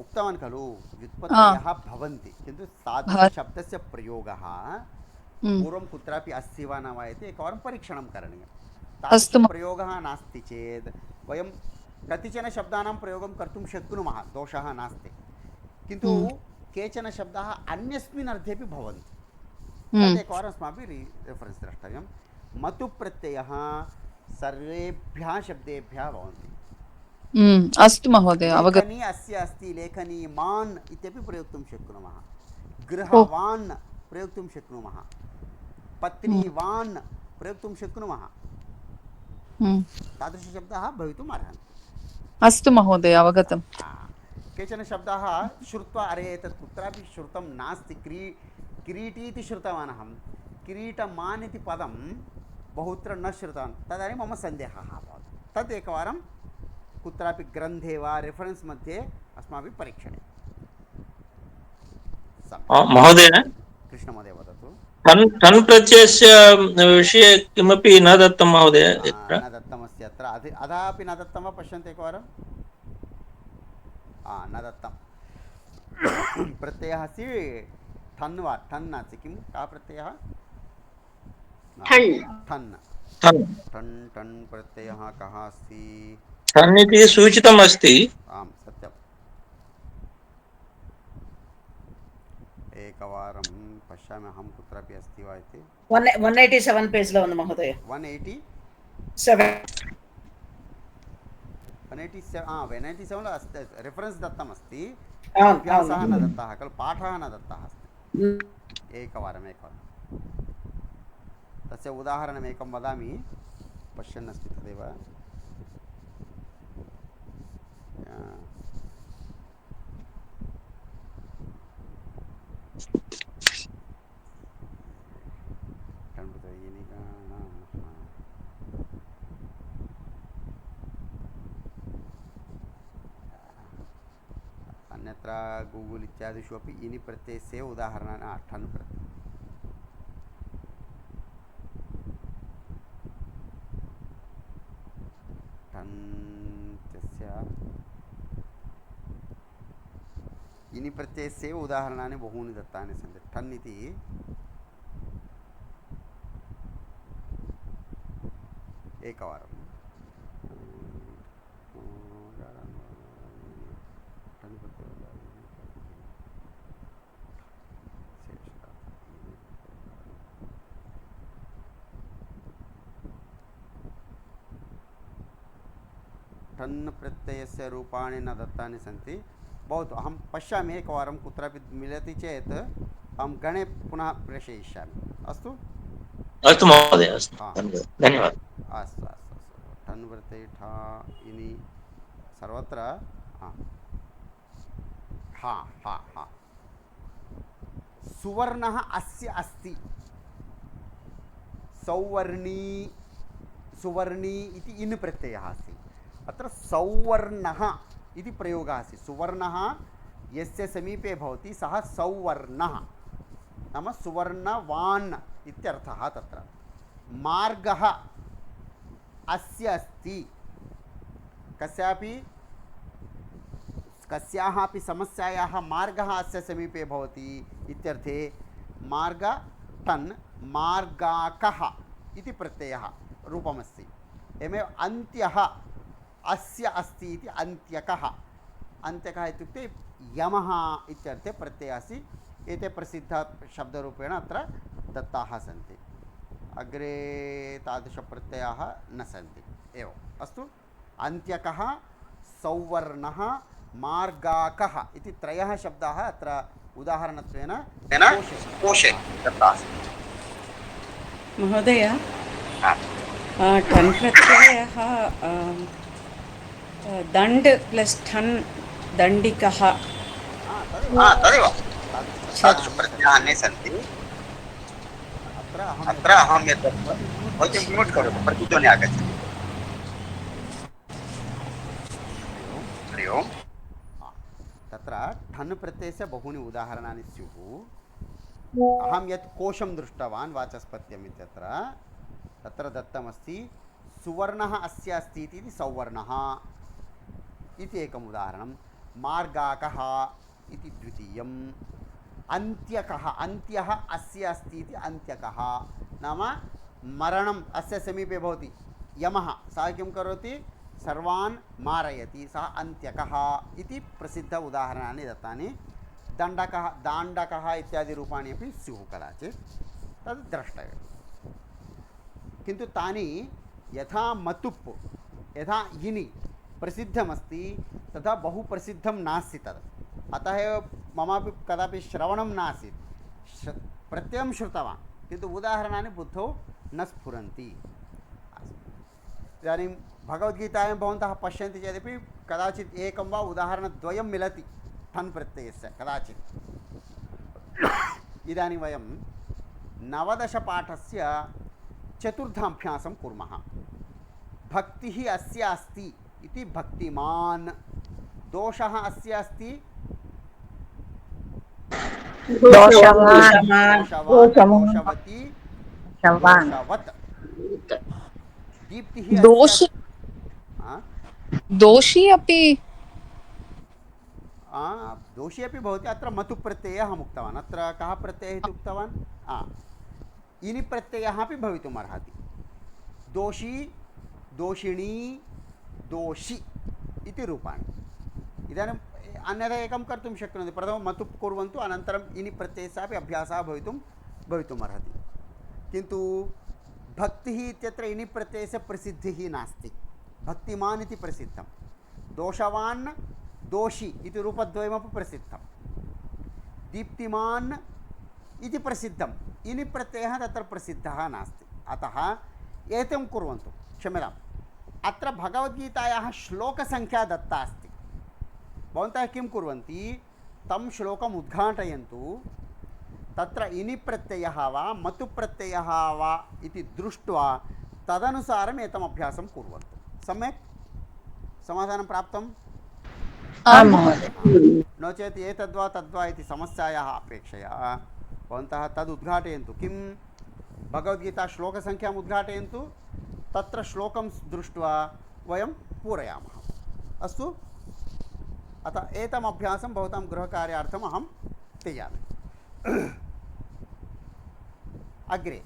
उक्तवान् खलु. व्युत्पत्तयः भवन्ति, किन्तु तादृशशब्दस्य प्रयोगः पूर्वं कुत्रापि अस्ति वा न वा इति एकवारं परीक्षणं करणीयं. तादृशप्रयोगः नास्ति चेत् वयं कतिचन शब्दानां प्रयोगं कर्तुं शक्नुमः, दोषः नास्ति. किन्तु केचन शब्दाः अन्यस्मिन् अर्थेपि भवन्ति. तदेकवारम् अस्माभिः रेफरेन्स् द्रष्टव्यं. मतुप्रत्ययः सर्वेभ्यः शब्देभ्यः भवन्ति. अस्तु महोदय, लेखनी अस्य अस्ति, लेखनी मान् इत्यपि प्रयोक्तुं शक्नुमः. गृहवान् प्रयोक्तुं शक्नुमः, पत्नीवान् प्रयोक्तुं शक्नुमः। तादृशशब्दाः भवितुम् अर्हन्ति। अस्तु महोदय, अवगतम्। केचन शब्दाः श्रुत्वा अरे एतत् कुत्रापि श्रुतं नास्ति, किरीटी इति श्रुतवान् अहं, किरीटमान् इति पदं बहुत्र न श्रुतवान्, तदानीं मम सन्देहः अभवत्। तद् एकवारं कुत्रापि ग्रन्थे वा रेफरेन्स् मध्ये अस्माभिः परीक्षणीयम्। महोदय, कृष्णमहोदय वदतु। ठन् प्रत्ययस्य विषये किमपि न दत्तं महोदय। न दत्तमस्ति अत्र, अधः अपि न दत्तं वा, पश्यन्तु एकवारं। न दत्तं। प्रत्ययः अस्ति ठन् वा ठन् नास्ति, किं कः प्रत्ययः? ठन्। ठन् ठन् ठन् ठन् प्रत्ययः कः अस्ति? ठन् इति सूचितम् अस्ति। आं सत्यम्। एकवारं पश्यामि अहं कुत्रापि अस्ति वा इति। 187 पेज् లో ఉంది మహోదయ. 187 లో रेफरेन्स् दत्तमस्ति, అవును अभ्यासः అవును. न दत्तः खलु, पाठः न दत्तः अस्ति। एकवारम् तस्य उदाहरणमेकं वदामि, पश्यन्नस्ति तदेव। अन्यत्र गूगुल् इत्यादिषु अपि इनि प्रत्ययस्य उदाहरणानि ठन् प्रत्ययः। ठन् इत्यस्य इनि प्रत्ययस्य उदाहरणानि बहूनि दत्तानि सन्ति। ठन् इति एकवारं ठन् प्रत्ययस्य रूपाणि न दत्तानि सन्ति। भवतु, अहं पश्यामि, एकवारं कुत्रापि मिलति चेत् अहं गणे पुनः प्रेषयिष्यामि। अस्तु अस्तु महोदय, अस्तु, धन्यवादः। अस्तु अस्तु ठन् प्रत्यये ठा इनि सर्वत्र सुवर्णः अस्य अस्ति। सौवर्णी सुवर्णी इति इन् प्रत्ययः अस्ति। अत्र सौवर्णः इति प्रयोगः अस्ति। सुवर्णः यस्य समीपे भवति सः सौवर्णः, नाम सुवर्णवान् इत्यर्थः। तत्र मार्गः अस्य अस्ति। कस्याः अपि समस्यायाः मार्गः अस्य समीपे भवति इत्यर्थे मार्ग ठन् मार्गाकः इति प्रत्ययः रूपमस्ति। एवमेव अन्त्यः अस्य अस्ति इति अन्त्यकः। अन्त्यकः इत्युक्ते यमः इत्यर्थे प्रत्ययः अस्ति। एते प्रसिद्धशब्दरूपेण अत्र दत्ताः सन्ति। अग्रे तादृशप्रत्ययाः न सन्ति। एवम् अस्तु, अन्त्यकः, सौवर्णः, मार्गाकः इति त्रयः शब्दाः अत्र उदाहरणत्वेन कोशे दत्ताः सन्ति। महोदय, ठन् प्रत्ययः दण्ड् प्लस् ठन् दण्डिकः, तदेव तादृशप्रत्ययाः अन्ये सन्ति। अत्र अहं यत् भवती म्यूट् करोतु, प्रतिध्वनिः आगच्छति। हरि ओम्। तत्र ठन् प्रत्ययस्य बहूनि उदाहरणानि स्युः। अहं यत् कोशं दृष्टवान् वाचस्पत्यम् इत्यत्र, तत्र दत्तमस्ति सुवर्णः अस्य अस्ति इति सौवर्णः इति एकम् उदाहरणं। मार्गाकः इति द्वितीयम्। अन्त्यकः, अन्त्यः अस्य अस्ति इति अन्त्यकः, नाम मरणम् अस्य समीपे भवति यमः, सः किं करोति? सर्वान् मारयति, सः अन्त्यकः इति प्रसिद्ध उदाहरणानि दत्तानि। दण्डकः, दाण्डकः इत्यादि रूपाणि अपि स्युः कदाचित्, तद् द्रष्टव्यं। किन्तु तानि यथा मतुप्, यथा इनि प्रसिद्धमस्ति तथा बहु प्रसिद्धं नास्ति तद्। अतः एव ममापि कदापि श्रवणं नासीत्, प्रत्ययं श्रुतवान् किन्तु उदाहरणानि बुद्धौ न स्फुरन्ति। इदानीं भगवद्गीतायां भवन्तः पश्यन्ति चेदपि कदाचित् एकं वा उदाहरणद्वयं मिलति ठन् प्रत्ययस्य कदाचित्। इदानीं वयं 19 पाठस्य चतुर्थाभ्यासं कुर्मः। भक्तिः अस्य अस्ति इति भक्तिमान्, दोषः अस्य अस्ति दोषवान्, दोषवती, दोषवत्। दीप्तिः दोषी दोषी अपि दोषी अपि भवति। अत्र मतु प्रत्ययः अहम् उक्तवान्। अत्र कः प्रत्ययः इति उक्तवान्? इनि प्रत्ययः अपि भवितुम् अर्हति। दोषी, दोषिणी, दोषि इति रूपाणि। इदानीम् अन्यथा एकं कर्तुं शक्नोति। प्रथमं मतु कुर्वन्तु, अनन्तरम् इनि प्रत्ययस्यापि अभ्यासः भवितुम् अर्हति। किन्तु भक्तिः इत्यत्र इनि प्रत्ययस्य प्रसिद्धिः नास्ति। भक्तिमान् इति प्रसिद्धं, दोषवान्, दोषी इति रूपद्वयमपि प्रसिद्धं, दीप्तिमान् इति प्रसिद्धम्। इनि प्रत्ययः तत्र प्रसिद्धः नास्ति। अतः एतं कुर्वन्तु। क्षम्यताम्, अत्र भगवद्गीतायाः श्लोकसङ्ख्या दत्ता अस्ति। भवन्तः किं कुर्वन्ति? तं श्लोकम् उद्घाटयन्तु, तत्र इनि प्रत्ययः वा मतु प्रत्ययः वा इति दृष्ट्वा तदनुसारम् एतम् अभ्यासं कुर्वन्तु। सम्यक् समाधानं प्राप्तं? नो चेत् एतद्वा तद्वा इति समस्यायाः अपेक्षया भवन्तः तद् उद्घाटयन्तु। किं? भगवद्गीता श्लोकसङ्ख्याम् उद्घाटयन्तु, तत्र श्लोकं दृष्ट्वा वयं पूरयामः। अस्तु? अतः एतम् अभ्यासं भवतां गृहकार्यार्थम् अहं त्यजामि। अग्रे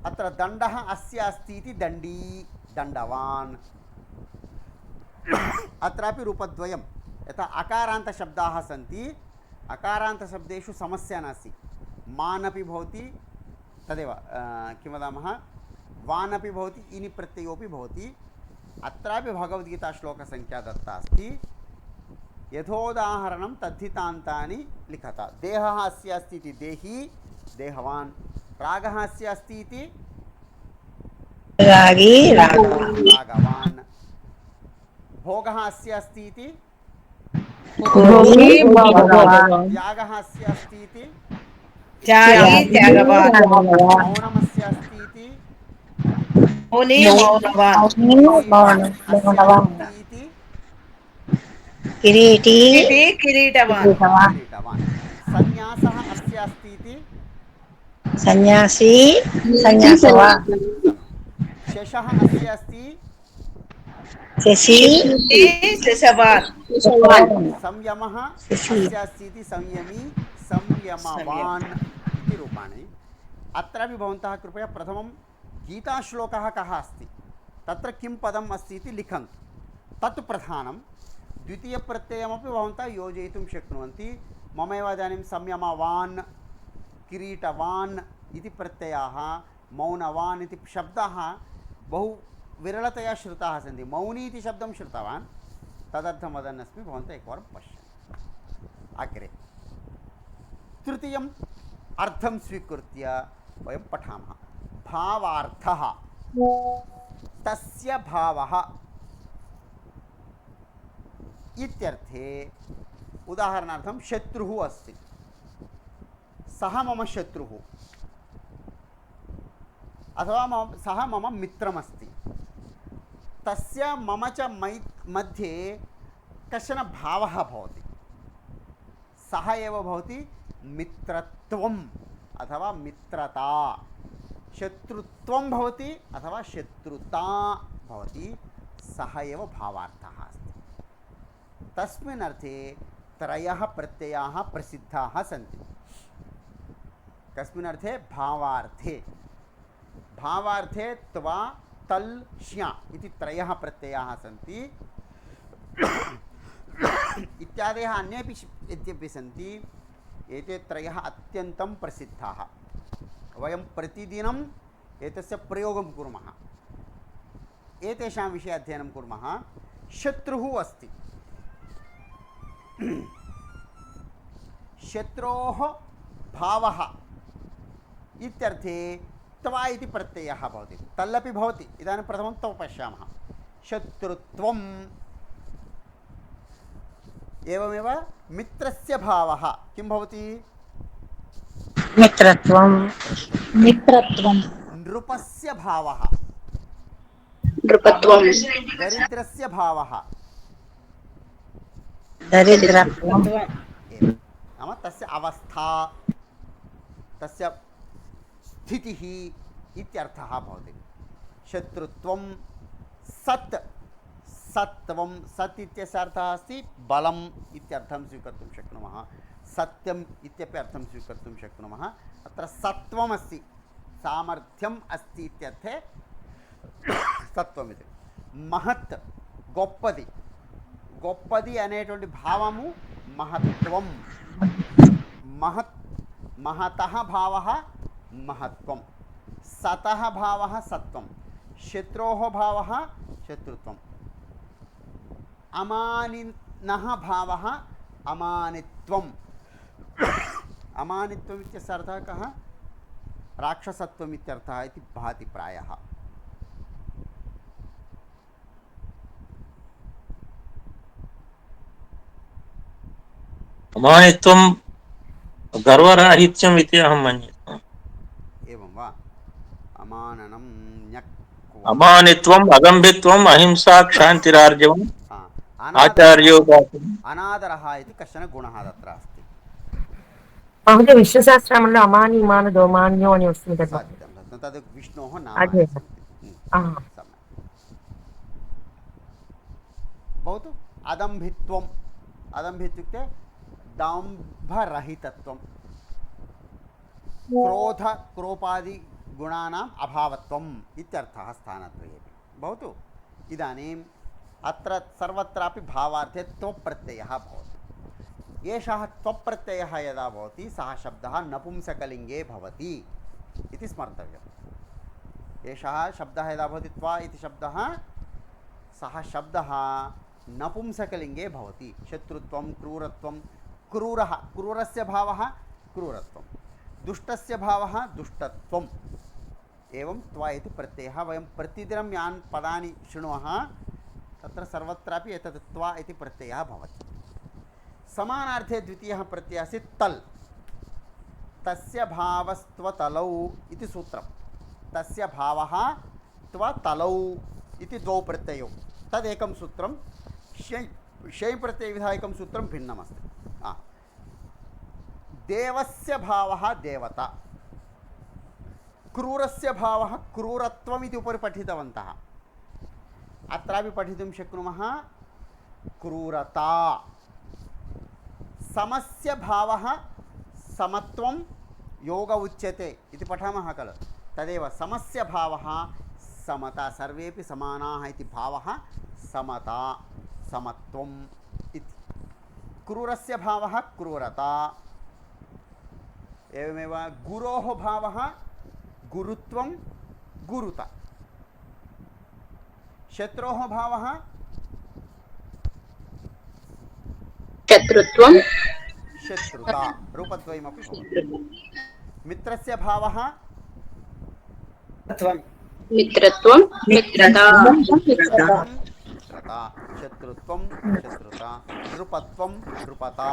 अत्र दण्डः अस्य अस्ति इति दण्डी, दण्डवान्। अत्रापि रूपद्वयं। यथा अकारान्तशब्दाः सन्ति, अकारान्तशब्देषु समस्या नास्ति। मान् अपि भवति, तदेव किं वदामः, वान् अपि भवति, इनि प्रत्ययोपि भवति। अत्रापि भगवद्गीताश्लोकसङ्ख्या दत्ता अस्ति। यथोदाहरणं तद्धितान्तानि लिखत। देहः अस्य अस्ति इति देही, देहवान्। रागः अस्य अस्ति इति रागी, रागवान्। भोगः अस्य अस्ति इति भोगी, भोगवान्। त्यागः अस्य अस्ति इति त्यागी, त्यागवान्। मौनमस्य अस्ति इति मौनी, मौनवान्। इति किरीटी, किरीटवान्। संन्यासः अस्य अस्ति इति सन्यासी, सन्यासवान्। शशः अस्य अस्ति शशी, शशवान्। संयमः अस्य अस्ति इति संयमी, संयमवान् इति रूपाणि। अत्रापि भवन्तः कृपया प्रथमं गीताश्लोकः कः अस्ति, तत्र किं पदम् अस्ति इति लिखन्तु, तत् प्रधानं। द्वितीयप्रत्ययमपि भवन्तः योजयितुं शक्नुवन्ति। ममैव इदानीं संयमवान्, किरीटवान् इति प्रत्ययाः, मौनवान् इति शब्दाः बहु विरलतया श्रुताः सन्ति। मौनी इति शब्दं श्रुतवान्, तदर्थं वदन्नस्मि, भवन्तः एकवारं पश्यन्तु। अग्रे तृतीयम् अर्थं स्वीकृत्य वयं पठामः। भावार्थः, तस्य भावः इत्यर्थे उदाहरणार्थं शत्रुः अस्ति, सः मम शत्रुः, अथवा सः मम मित्रमस्ति। तस्य मम च मध्ये कश्चन भावः भवति, सः एव भवति मित्रत्वम् अथवा मित्रता। शत्रुत्वं भवति अथवा शत्रुता भवति, सः एव भावार्थः अस्ति। तस्मिन् अर्थे त्रयः प्रत्ययाः प्रसिद्धाः सन्ति। कस्मिन् अर्थे? भावार्थे। भावार्थे त्वा, तल्, श्या इति त्रयः प्रत्ययाः सन्ति। इत्यादयः अन्येपि यद्यपि सन्ति, एते त्रयः अत्यन्तं प्रसिद्धाः। वयं प्रतिदिनम् एतस्य प्रयोगं कुर्मः, एतेषां विषये अध्ययनं कुर्मः। शत्रुः अस्ति, शत्रोः भावः इत्यर्थे त्वा इति प्रत्ययः भवति। तल्लपि भवति। इदानीं प्रथमं तव पश्यामः। शत्रुत्वम् एवमेव मित्रस्य भावः किं भवति? मित्रत्वं मित्रत्वं नृपस्य भावः नृपत्वं दरिद्रस्य भावः दरिद्रत्वं एवं नाम तस्य अवस्था तस्य स्थितिः इत्यर्थः भवति। शत्रुत्वं सत् सत्वं सत् इत्यस्य अर्थः अस्ति बलम् इत्यर्थं स्वीकर्तुं शक्नुमः। सत्यम् इत्यपि अर्थं स्वीकर्तुं शक्नुमः। अत्र सत्वमस्ति सामर्थ्यम् अस्ति इत्यर्थे सत्वमिति। महत् गोप्पदि गोप्पदि అనేటువంటి భావము महत्त्वं महत् महतः भावः महत्त्वं सतः भावः सत्वं शत्रोः भावः शत्रुत्वम् अमानिनः भावः अमानित्वम् अमानित्वम् इत्यस्य अर्थः कः? राक्षसत्वम् इत्यर्थः इति भाति प्रायः। अमानित्वं गर्वराहित्यम् इति अहं मन्ये। एवं वा? अमाननं अमानित्वम् अदम्भित्वम् अहिंसा क्षान्तिरार्जवम् आचार्योपासनम् अनादरः इति कश्चन गुणः तत्र अस्ति। महोदय विश्वशास्त्रंలో अमानि मान दोमान्यो అని వస్తుంది కదా सत्यं सत्यं तद् विष्णोः नाम अదే सम्यक् भवतु। अदम्भित्वम् अदम्भित्वम् इत्युक्ते दाम्भरहितत्वं क्रोध क्रोपादि गुणानाम् अभावत्वम् इत्यर्थः स्थानद्वयेपि भवतु। इदानीम् अत्र सर्वत्रापि भावार्थे त्वप्रत्ययः भवति। एषः त्वप्रत्ययः यदा भवति सः शब्दः नपुंसकलिङ्गे भवति इति स्मर्तव्यम्। एषः शब्दः यदा भवति त्वा इति शब्दः सः शब्दः नपुंसकलिङ्गे भवति। शत्रुत्वं क्रूरत्वं क्रूरः क्रूरस्य भावः क्रूरत्वं दुष्टस्य भावः दुष्टत्वम् एवं त्वा इति प्रत्ययः वयं प्रतिदिनं यान् पदानि शृणुमः तत्र सर्वत्रापि एतत् त्वा इति प्रत्ययः भवति। समानार्थे द्वितीयः प्रत्ययः अस्ति तल् तस्य भावस्त्वतलौ इति सूत्रं। तस्य भावः त्वतलौ इति द्वौ प्रत्ययौ तदेकं सूत्रं। शै प्रत्ययविधायकं सूत्रं भिन्नमस्ति। देवस्य भावः देवता क्रूरस्य भावः क्रूरत्वम् इति उपरि पठितवन्तः। अत्रापि पठितुं शक्नुमः क्रूरता। समस्य भावः समत्वं योग उच्यते इति पठामः खलु तदेव समस्य भावः समता सर्वेपि समानाः इति भावः समता समत्वम् इति। क्रूरस्य भावः क्रूरता। एवमेव गुरोः भावः गुरुत्वं गुरुता। शत्रोः भावः शत्रुत्वं शत्रुता रूपद्वयमपि भवति। मित्रस्य भावः मित्रत्वं मित्रता मित्रता शत्रुत्वं शत्रुता नृपत्वं नृपता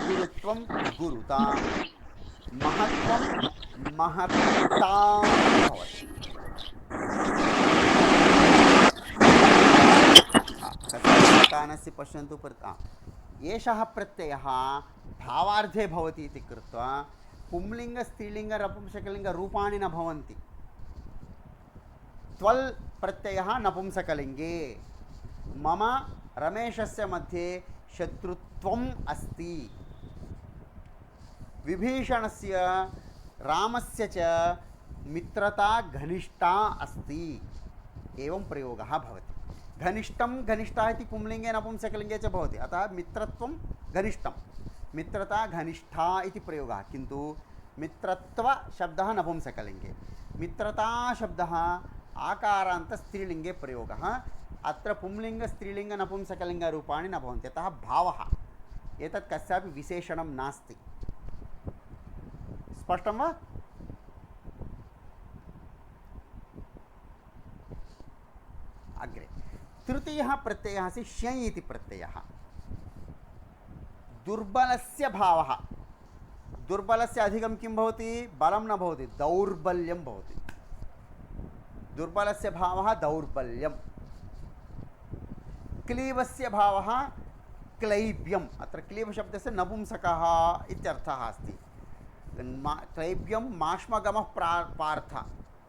गुरुत्वं गुरुता महत्त्वं महत्ता भवति। कानस्य पश्यन्तु एषः प्रत्ययः भावार्थे भवति इति कृत्वा पुंलिङ्ग स्त्रीलिङ्ग नपुंसकलिङ्गरूपाणि न भवन्ति। त्वल् प्रत्ययः नपुंसकलिङ्गे मम रमेशस्य मध्ये शत्रुत्वम् अस्ति विभीषणस्य रामस्य च मित्रता घनिष्ठा अस्ति एवं प्रयोगः भवति। घनिष्ठं घनिष्ठा इति पुंलिङ्गे नपुंसकलिङ्गे च भवति अतः मित्रत्वं घनिष्ठं मित्रता घनिष्ठा इति प्रयोगः। किन्तु मित्रत्व शब्दः नपुंसकलिङ्गे मित्रता शब्दः आकारान्त स्त्रीलिङ्गे प्रयोगः। अत्र पुंलिङ्ग स्त्रीलिङ्ग नपुंसकलिङ्गरूपाणि न भवन्ति अतः भावः एतत् कस्यापि विशेषणं नास्ति। स्पष्टं वा? अग्रे तृतीयः प्रत्ययः अस्ति श्यञ् इति प्रत्ययः। दुर्बलस्य भावः, दुर्बलस्य अधिकं किं भवति? बलं न भवति, दौर्बल्यं भवति। दुर्बलस्य भावः दौर्बल्यं। क्लीबस्य भावः क्लैब्यम्। अत्र क्लीबशब्दस्य नपुंसकः इत्यर्थः अस्ति। क्लैब्यं माष्मगमः पार्थ,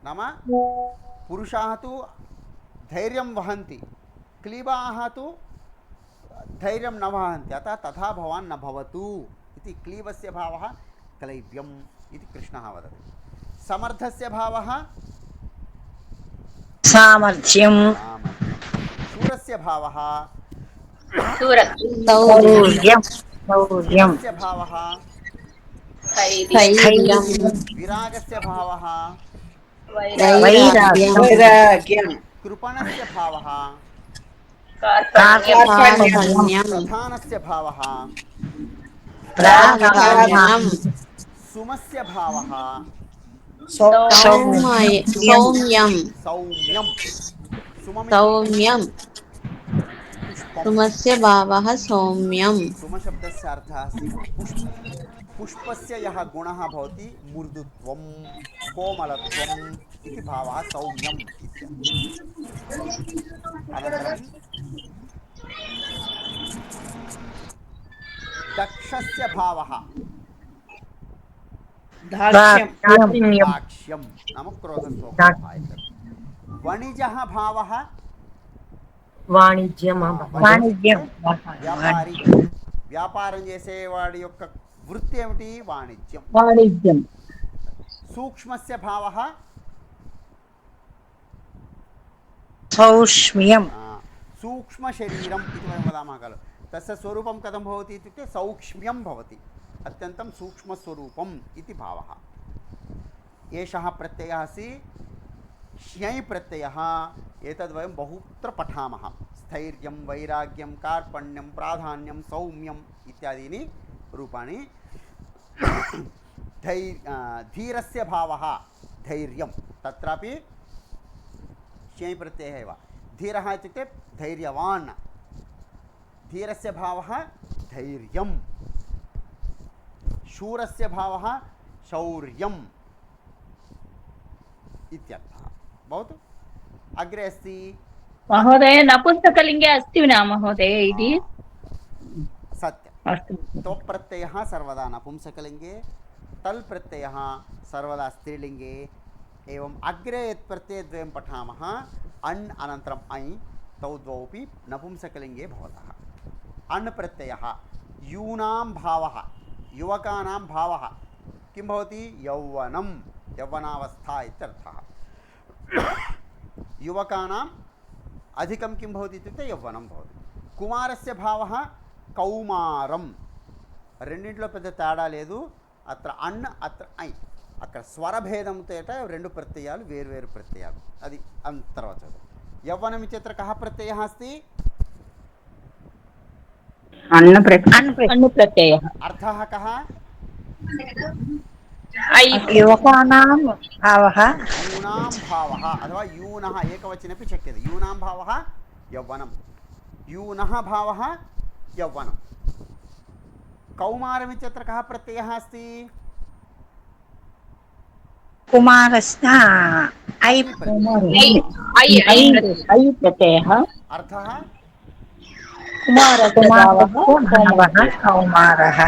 नाम पुरुषाः तु धैर्यं वहन्ति, क्लीबाः तु धैर्यं न वहन्ति, अतः तथा भवान् न भवतु इति क्लीबस्य भावः क्लैब्यम् इति कृष्णः वदति। समर्थस्य भावः सामर्थ्यं शूरस्य भावः शौर्यं धीरस्य भावः धैर्यं विरागस्य भावः वैराग्यं वैराग्यं कृपणस्य भावः कार्पण्यं प्रधानस्य भावः प्राधान्यं सुमस्य भावः सौम्यं सौम्यं सौम्यं पुष्पं। सुमस्य भावः सौम्यं सुमशब्दस्य अर्थः अस्ति पुष्पस्य यः गुणः भवति मृदुत्वं कोमलत्वम् इति भावः सौम्यम् इत्यर्थः। अनन्तरं दक्षस्य भावः दाक्ष्यं दाक्ष्यं नाम क्रोधस्वभावः इत्यर्थः। वणिजः भावः వాణిజ్యం వాణిజ్యం వ్యాపారి, వ్యాపారం చేసేవాడి యొక్క వృత్తి ఏమిటి? వాణిజ్యం. వాణిజ్యం सूक्ष्मस्य भावः सौक्ष्म्यं सूक्ष्मशरीरम् इति वयं वदामः खलु, तस्य स्वरूपं कथं भवति इत्युक्ते सौक्ष्म्यं भवति, अत्यन्तं सूक्ष्मस्वरूपम् इति भावः। एषः प्रत्ययः अस्ति श्ञै प्रत्ययः। एतद् वयं बहुत्र पठामः। स्थैर्यं, वैराग्यं, कार्पण्यं, प्राधान्यं, सौम्यम् इत्यादीनि रूपाणि। धीरस्य भावः धैर्यं, तत्रापि श्ञै प्रत्ययः एव। धीरः इत्युक्ते धैर्यवान्, धीरस्य भावः धैर्यं। शूरस्य भावः शौर्यम् इत्यर्थः। भवतु। अग्रे अस्ति महोदय नपुंसकलिङ्गे अस्ति न महोदय इति? सत्यं। अस्तु। त्वप् प्रत्ययः सर्वदा नपुंसकलिङ्गे, तल् प्रत्ययः सर्वदा स्त्रीलिङ्गे। एवम् अग्रे यत् प्रत्ययद्वयं पठामः अण् अनन्तरम् ऐ, तौ द्वौपि नपुंसकलिङ्गे भवतः। अण् प्रत्ययः यूनां भावः, युवकानां भावः किं भवति? यौवनं, यौवनावस्था इत्यर्थः। युवकानाम् अधिकं किं भवति इत्युक्ते यौवनं भवति। कुमारस्य भावः कौमारं, రెండింటిలో పెద్ద తేడా లేదు. అత్ర అన్న అత్ర ఐ, అక్కడ స్వరభేదంతో రెండు ప్రత్యయాలు వేరువేరు ప్రత్యయాలు, అది తర్వాత చదువు. యవ్వనం ఇత్యత్ర కः ప్రత్యయः अस्ति? अण् प्रत्ययः। अर्थः कः? युवकानां भावः यूनां भावः अथवा यूनः एकवचनेपि शक्यते। यूनां भावः यौवनं, यूनः भावः यौवनं। कौमारमित्यत्र कः प्रत्ययः अस्ति? कुमारस्य ऐ प्रत्ययः। अर्थः कुमारस्य भावः कौमारः।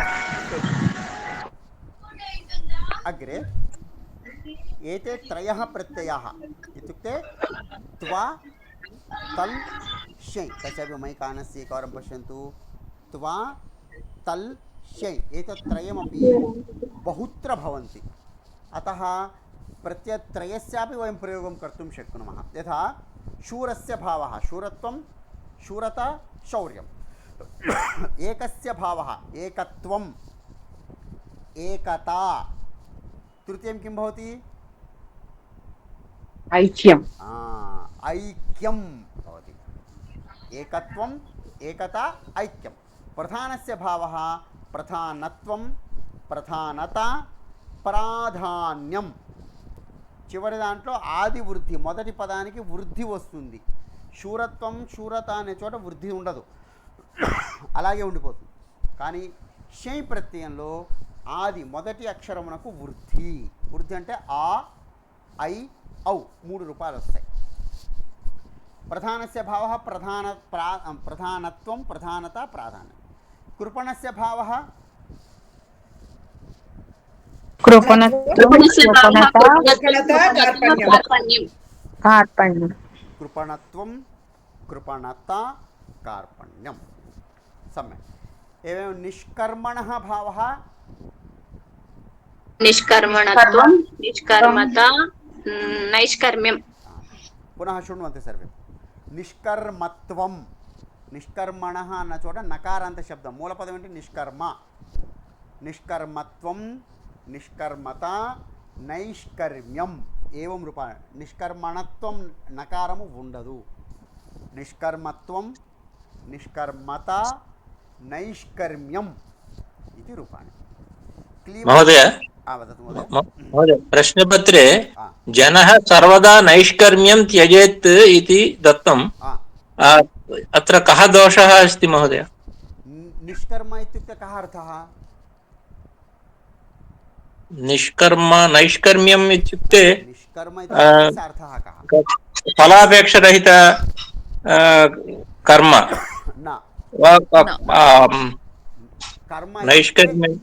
अग्रे एते त्रयः प्रत्ययाः इत्युक्ते त्वा तल् शै, तस्यापि मैकानस्य एकवारं पश्यन्तु। त्वा तल् शै एतत् त्रयमपि बहुत्र भवन्ति, अतः प्रत्ययत्रयस्यापि वयं प्रयोगं कर्तुं शक्नुमः। यथा शूरस्य भावः शूरत्वं, शूरता, शौर्यम्। एकस्य भावः एकत्वम्, एकता। तृतीयं किं भवति? ऐक्यम्। ऐक्यं भवति। एकत्वम्, एकता, ऐक्यं। प्रधानस्य भावः प्रधानत्वं प्रधानता ప్రాధాన్యం. చివరి దాంట్లో ఆది వృద్ధి, మొదటి పదానికి వృద్ధి వస్తుంది. శూరత్వం శూరత అనే చోట వృద్ధి ఉండదు, అలాగే ఉండిపోతుంది. కానీ షై ప్రత్యయంలో ఆది మొదటి అక్షరమునకు వృద్ధి. వృద్ధి అంటే ఆ, ఐ, ఔ 3 రూపాయలు వస్తాయి. ప్రధానస్య భావः ప్రధానత్వం ప్రధానత ప్రాధాన్యం. కృపణస్య భావः కార్పణ్యం. కృపణత్వం కృపణత కార్పణ్యం. सम्यक्. एवं निष्कर्मणः भावः निष्कर्मणत्वं निष्कर्मता नैष्कर्म्यं. पुनः शृण्वन्तु सर्वे. निष्कर्मत्वं निष्कर्मणः अन्न चोट नकारान्त शब्दं मूलपदम् ఏంటి निष्कर्म. निष्कर्मत्वं निष्कर्मता नैष्कर्म्यं एवं रूपाणि. निष्कर्मणत्वं नकारము ఉండదు. निष्कर्मत्वं निष्कर्मता नैष्कर्म्यम् इति रूपाणि. महोदय वदतु महोदय. महोदय प्रश्नपत्रे आ. जनः सर्वदा नैष्कर्म्यं त्यजेत् इति दत्तम्. अत्र कः दोषः अस्ति महोदय? निष्कर्म इत्युक्ते कः अर्थः? निष्कर्म नैष्कर्म्यम् इत्युक्ते निष्कर्म इत्युक्ते अर्थः कः? फलापेक्षरहित कर्म न. कर्म नैष्कर्म्यं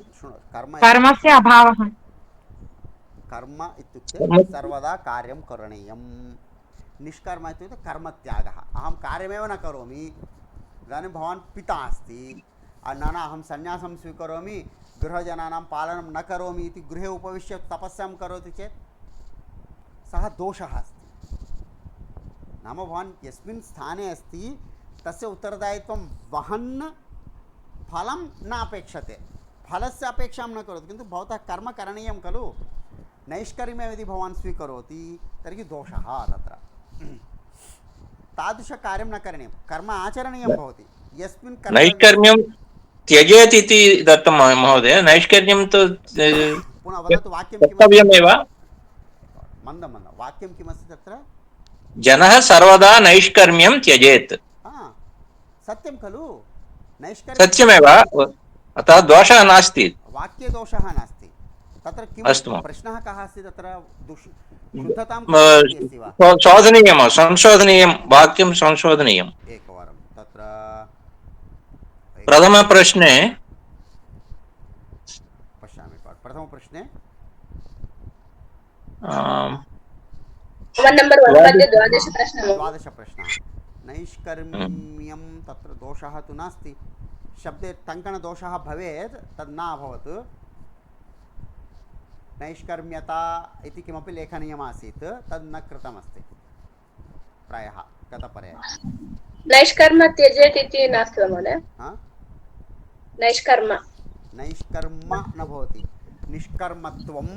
कर्मस्य अभावः. कर्म इत्युक्ते सर्वदा कार्यं करणीयं. निष्कर्म इत्युक्ते कर्मत्यागः. अहं कार्यमेव न करोमि. इदानीं भवान् पिता अस्ति, न अहं सन्यासं स्वीकरोमि, गृहजनानां पालनं न करोमि इति गृहे उपविश्य तपस्यां करोति चेत् सः दोषः अस्ति. नाम भवान् यस्मिन् स्थाने अस्ति तस्य उत्तरदायित्वं वहन् फलं न अपेक्षते. फलस्य अपेक्षां न करोति, किन्तु भवतः कर्म करणीयं खलु. नैष्कर्म्यं यदि भवान् स्वीकरोति तर्हि दोषः तत्र. तादृशकार्यं न करणीयं, कर्म आचरणीयं भवति. यस्मिन् नैष्कर्म्यं त्यजेत् इति दत्तं महोदय. नैष्कर्म्यं तु पुनः वदतु वाक्यं कर्तव्यमेव. मन्दं मन्दं वाक्यं किमस्ति तत्र? जनः सर्वदा नैष्कर्म्यं त्यजेत्. सत्यं खलु. नैष्कर्म्यं सत्यमेव, अतः दोषः नास्ति. वाक्ये दोषः नास्ति. तत्र किं प्रश्नः कः अस्ति तत्र? शुद्धतां अस्ति वा? शोधनीयं, संशोधनीयं, वाक्यं संशोधनीयम्. एकवारं तत्र प्रथमप्रश्ने पश्यामि. प्रथमप्रश्ने द्वादशप्रश्नः. नैष्कर्म्यं तत्र दोषः तु नास्ति. शब्दे टङ्कणदोषः भवेत्, तद् न अभवत्. नैष्कर्म्यता इति किमपि लेखनीयमासीत्, तद् न कृतमस्ति प्रायः गतपर्याये. नैष्कर्म त्यजेत् इति नास्ति वा महोदय? नैष्कर्म नैष्कर्म न भवति. निष्कर्मत्वं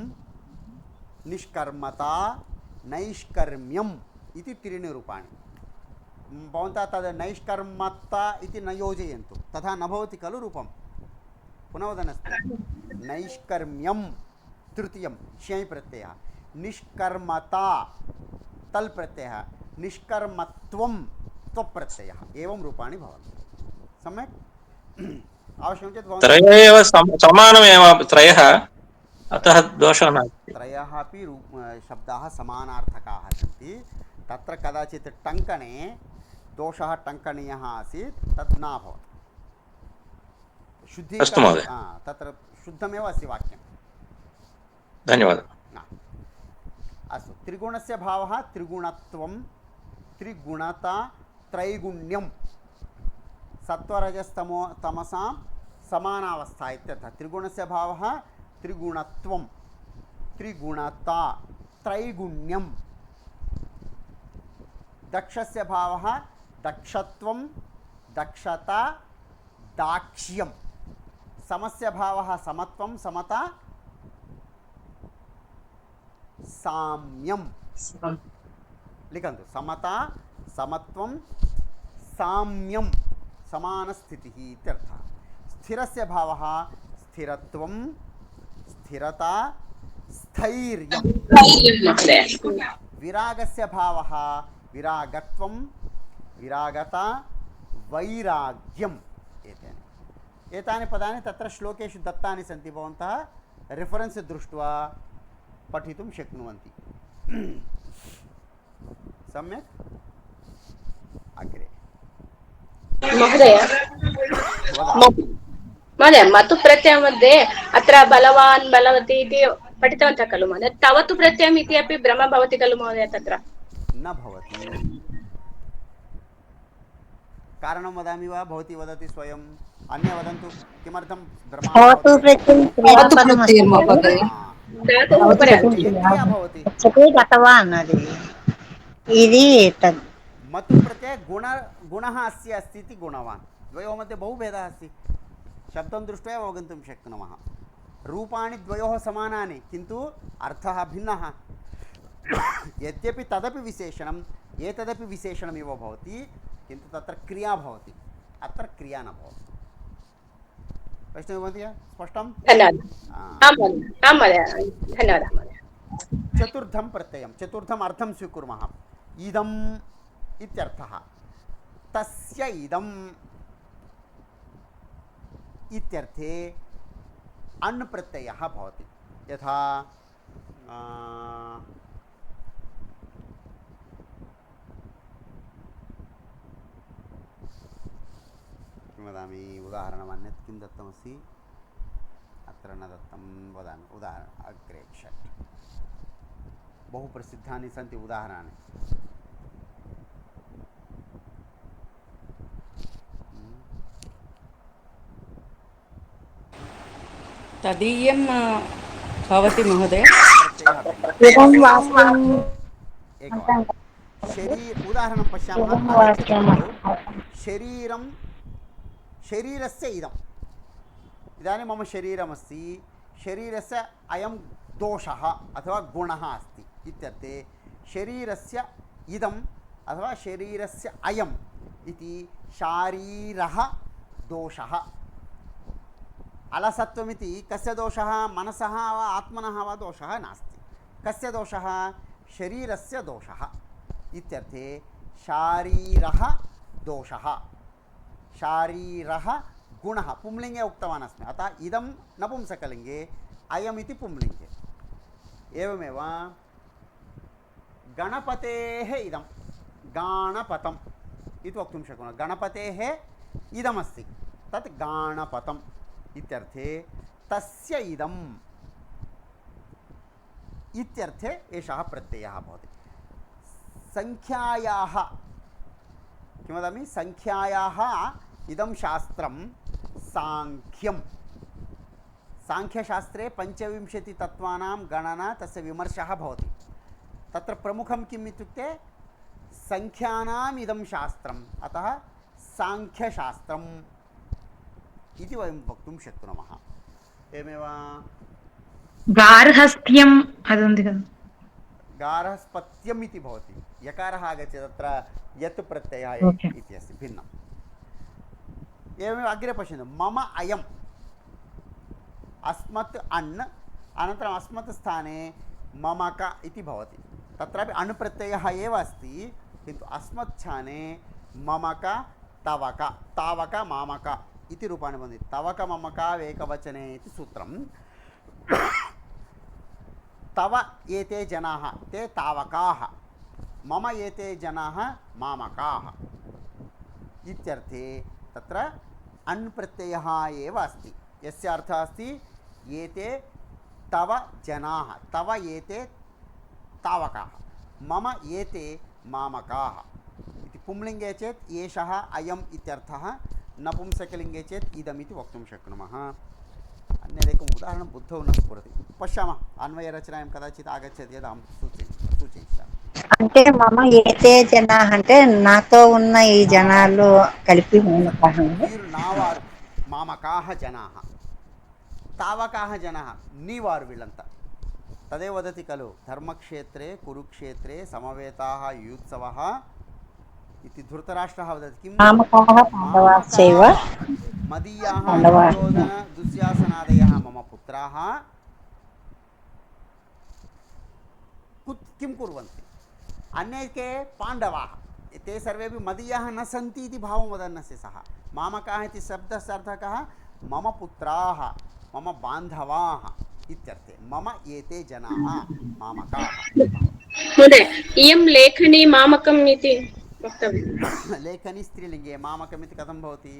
निष्कर्मता नैष्कर्म्यम् इति त्रीणि रूपाणि. भवन्तः तद् नैष्कर्मता इति न योजयन्तु, तथा न भवति खलु रूपं. पुनः वदन्नस्ति नैष्कर्म्यं तृतीयं श्यै प्रत्ययः, निष्कर्मता तल् प्रत्ययः, निष्कर्मत्वं त्वप् प्रत्ययः. एवं रूपाणि भवन्ति. सम्यक्. आवश्यकं चेत् त्रयः एव समानमेव त्रयः, अतः दोषः नास्ति. त्रयः अपि शब्दाः समानार्थकाः सन्ति. तत्र कदाचित् टङ्कणे दोषः टङ्कणीयः आसीत्, तत् न अभवत्. अस्तु महोदय, तत्र शुद्धमेव अस्ति वाक्यं. धन्यवादः. अस्तु. त्रिगुणस्य भावः त्रिगुणत्वं त्रिगुणता त्रैगुण्यं सत्त्वरजस्तमो तमसां समानावस्था इत्यर्थः. त्रिगुणस्य भावः त्रिगुणत्वं त्रिगुणता त्रैगुण्यं. दक्षस्य भावः दक्षत्वं दक्षता दाक्ष्यं. समस्य भावः समत्वं समता साम्यं. लिखन्तु. समता समत्वं साम्यं समानस्थितिः इत्यर्थः. स्थिरस्य भावः स्थिरत्वं स्थिरता स्थैर्यं महोदय विरागस्य भावः विरागत्वं विरागता वैराग्यम् एतानि पदानि तत्र श्लोकेषु दत्तानि सन्ति भवन्तः रेफरेन्स् दृष्ट्वा पठितुं शक्नुवन्ति सम्यक् अग्रे महोदय महोदय मतु प्रत्ययमध्ये अत्र बलवान् बलवती इति पठितवन्तः खलु महोदय तवतु प्रत्ययम् इति अपि भ्रम भवति खलु महोदय तत्र न भवति कारणं वदामि वा भवती वदति स्वयं अन्ये वदन्तु किमर्थं भवतु प्रत्ययं क्रियापदमस्ति महोदय धातुः उपरि अस्ति क्रिया भवति गतवान् इति तद् मतु प्रत्यय गुणः अस्य अस्ति इति गुणवान् द्वयोः मध्ये बहु भेदः अस्ति शब्दं दृष्ट्वा एव अवगन्तुं शक्नुमः रूपाणि द्वयोः समानानि किन्तु अर्थः भिन्नः यद्यपि तदपि विशेषणम् एतदपि विशेषणमिव भवति किन्तु तत्र क्रिया भवति अत्र क्रिया न भवति प्रश्नः भवति स्पष्टं धन्यवादः चतुर्थं प्रत्ययं चतुर्थम् अर्थं स्वीकुर्मः इदम् इत्यर्थः तस्य इदम् इत्यर्थे अण् प्रत्ययः भवति यथा किं वदामि उदाहरणम् अन्यत् किं दत्तमस्ति अत्र न दत्तं वदामि उदाहरणम् अग्रे षट् बहु प्रसिद्धानि सन्ति उदाहरणानि तदीयं भवति महोदय एकवारं उदाहरणं पश्यामः शरीरं शरीरस्य इदम् इदानीं मम शरीरमस्ति शरीरस्य अयं दोषः अथवा गुणः अस्ति इत्यर्थे शरीरस्य इदम् अथवा शरीरस्य अयम् इति शारीरः दोषः अलसत्वमिति कस्य दोषः मनसः वा आत्मनः वा दोषः नास्ति कस्य दोषः शरीरस्य दोषः इत्यर्थे शारीरः दोषः शारीरः गुणः पुंलिङ्गे उक्तवान् अस्मि अतः इदं नपुंसकलिङ्गे अयमिति पुंलिङ्गे एवमेव गणपतेः इदं गाणपतम् इति वक्तुं शक्नुमः गणपतेः इदमस्ति तत् गाणपतम् इत्यर्थे तस्य इदम् इत्यर्थे एषः प्रत्ययः भवति संख्यायाः किं वदामि संख्यायाः इदं शास्त्रं साङ्ख्यं साङ्ख्यशास्त्रे 25 तत्त्वानां गणना तस्य विमर्शः भवति तत्र प्रमुखं किम् इत्युक्ते संख्यानाम् इदं शास्त्रम् अतः साङ्ख्यशास्त्रम् इति वयं वक्तुं शक्नुमः एवमेव गार्हस्थ्यम् वदन्ति खलु गार्हस्पत्यम् इति भवति यकारः आगच्छति तत्र यत् प्रत्ययः इति अस्ति भिन्नम् एवमेव अग्रे पश्यन्तु मम अयम् अस्मत् अण् अनन्तरम् अस्मत् स्थाने ममक इति भवति तत्रापि अण् प्रत्ययः एव अस्ति किन्तु अस्मत् स्थाने ममक तवक तावक मामक इति रूपाणि भवन्ति तवक ममक एकवचने इति सूत्रं तव एते जनाः ते तावकाः मम एते जनाः मामकाः इत्यर्थे तत्र अण् प्रत्ययः एव अस्ति यस्य अर्थः अस्ति एते तव जनाः तव एते तावकाः मम एते मामकाः इति पुंलिङ्गे चेत् एषः अयम् इत्यर्थः नपुंसकलिङ्गे चेत् इदमिति वक्तुं शक्नुमः अन्यदेकम् उदाहरणं बुद्धौ न स्फुरति पश्यामः अन्वयरचनायां कदाचित् आगच्छति यदा अहं सूचयिष्यामि అంటే మమ ఏతే జనాः అంటే నాతో ఉన్న ఈ జనాలు కలిపి వీరు నావారు మామకాः జనాः తావకాः జనాः నీవారు వీళ్ళంతా तदेव वदति खलु धर्मक्षेत्रे कुरुक्षेत्रे समवेताः युत्सवः इति धृतराष्ट्रः वदति किं मामकाः पाण्डवाश्चैव मदीयाः दुर्योधन दुःशासनादयः मम पुत्राः किं कुर्वन्ति? अन्ये के पाण्डवाः, ते सर्वेपि मदीयाः न सन्ति इति भावं वदन्नस्ति सः। मामकाः इति शब्दस्य अर्थः कः? मम पुत्राः, मम बान्धवाः इत्यर्थे। मम एते जनाः मामकाः। महोदय, इयं लेखनी मामकम् इति वक्तव्यं। लेखनी स्त्रीलिङ्गे, मामकम् इति कथं भवति?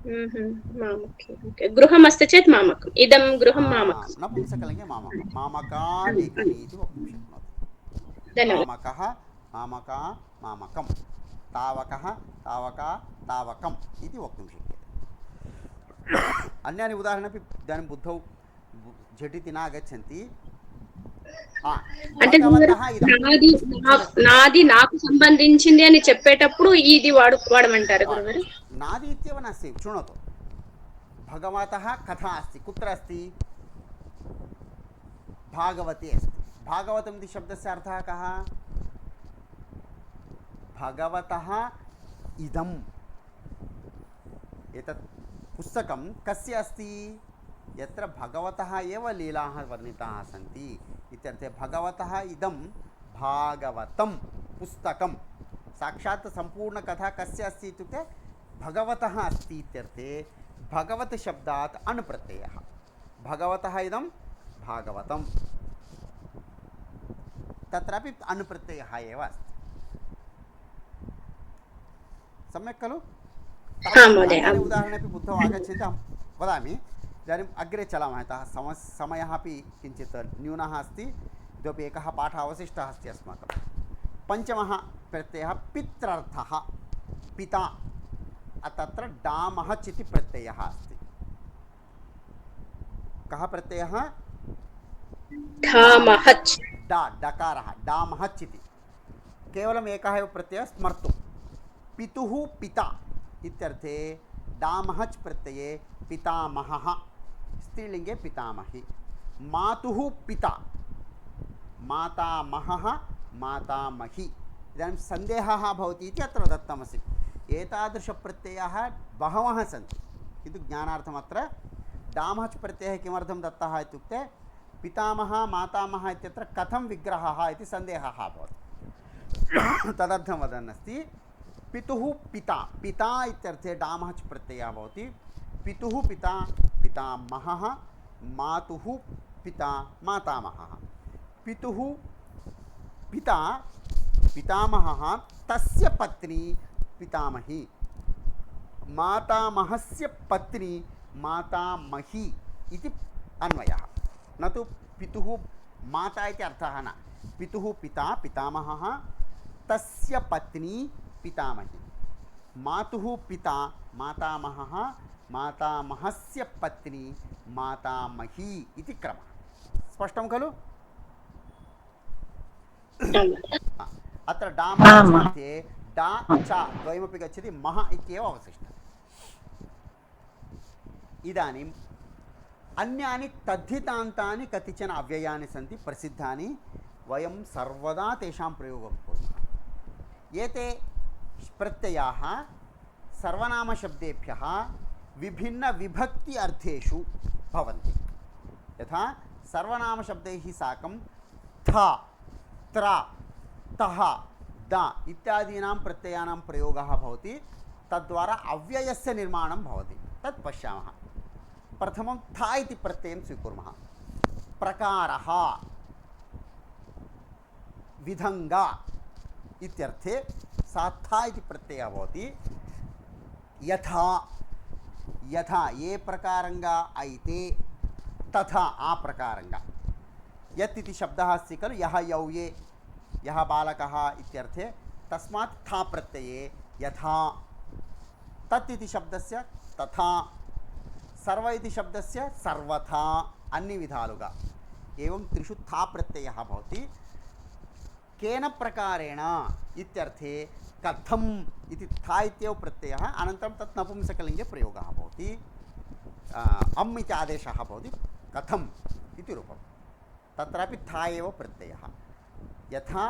मामके गृहम् अस्ति चेत् मामकम्, इदं गृहं मामकम्। नपुंसकलिङ्गे मामकं, मामका लेखनी इति वक्तुं शक्नोति। धन्यवादः। मामकः, मामका, मामकं, तावकः, तावका, तावकम् इति वक्तुं शक्यते। अन्यानि उदाहरणानि इदानीं बुद्धौ झटिति न आगच्छन्ति। అంటే నాది నాకు సంబంధించింది అని చెప్పేటప్పుడు ఇది వాడమంటారు గురుగారు? नादि इत्येव नास्ति। शृणोतु, भगवतः कथा अस्ति, कुत्र अस्ति? भागवते अस्ति। भागवतम् इति शब्दस्य अर्थः कः? भगवतः इदम्। एतत् पुस्तकं कस्य अस्ति? यत्र भगवतः एव लीलाः वर्णिताः सन्ति इत्यर्थे भगवतः इदं भागवतं पुस्तकं। साक्षात् सम्पूर्णकथा कस्य अस्ति इत्युक्ते भगवतः अस्ति इत्यर्थे भगवत् शब्दात् अण् प्रत्ययः। भगवतः इदं भागवतं, तत्रापि अण् प्रत्ययः एव अस्ति। सम्यक् खलु? उदाहरणमपि बुद्धौ आगच्छन्ति, अहं वदामि। इदानीम् अग्रे चलामः, यतः समयः अपि किञ्चित् न्यूनः अस्ति। इतोपि एकः पाठः अवशिष्टः अस्ति अस्माकं। पञ्चमः प्रत्ययः पित्रर्थः, पिता। तत्र डामहच् इति प्रत्ययः अस्ति। कः प्रत्ययः? डामहच्। डकारः, डामहच् इति। केवलम् एकः एव प्रत्ययः स्मर्तुं। पितुः पिता इत्यर्थे डामहच् प्रत्यये पितामहः, स्त्रीलिङ्गे पितामही। मातुः पिता, मातामहः, मातामही। इदानीं सन्देहः भवति इति अत्र दत्तमस्ति। एतादृशप्रत्ययाः बहवः सन्ति, किन्तु ज्ञानार्थम् अत्र डामहच् प्रत्ययः किमर्थं दत्तः इत्युक्ते पितामहः मातामहः इत्यत्र कथं विग्रहः इति सन्देहः भवति। तदर्थं वदन्नस्ति। पितुः पिता, पिता इत्यर्थे डामहच् प्रत्ययः भवति। पितुः पिता पितामहः, मातुः पिता मातामहः। पितुः पिता पितामहः, तस्य पत्नी पितामही। मातामहस्य पत्नी मातामही इति अन्वयः, न तु पितुः माता इति अर्थः न। पितुः पिता पितामहः, तस्य पत्नी पितामही। मातुः पिता मातामहः, मातामहस्य पत्नी मातामही इति क्रमः। स्पष्टं खलु? अत्र डामहच् मध्ये डा च द्वयमपि गच्छति, मह इत्येव अवशिष्टम्। इदानीम् अन्यानि तद्धितान्तानि कतिचन अव्ययानि सन्ति प्रसिद्धानि, वयं सर्वदा तेषां प्रयोगं कुर्मः। एते प्रत्ययाः सर्वनामशब्देभ्यः विभिन्नविभक्ति अर्थेषु भवन्ति। यथा सर्वनामशब्दैः साकं थ, त्र, तः, द इत्यादीनां प्रत्ययानां प्रयोगः भवति। तद्वारा अव्ययस्य निर्माणं भवति। तत् पश्यामः। प्रथमं थ इति प्रत्ययं स्वीकुर्मः। प्रकारः, विधङ्गा इत्यर्थे सा थ इति प्रत्ययः भवति। यथा, यथा ये प्रकारङ्गा ऐते, तथा आ प्रकारङ्गा। यत् इति शब्दः अस्ति खलु, यः यौ ये, यः बालकः इत्यर्थे, तस्मात् था प्रत्यये यथा। तत् इति शब्दस्य तथा, सर्व इति शब्दस्य सर्वथा, अन्यविधालुगा। एवं त्रिषु था प्रत्ययः भवति। केन प्रकारेण इत्यर्थे कथम् इति था इत्येव प्रत्ययः, अनन्तरं तत् नपुंसकलिङ्गे प्रयोगः भवति। अम् इति आदेशः भवति, कथम् इति रूपं। तत्रापि था एव प्रत्ययः। यथा,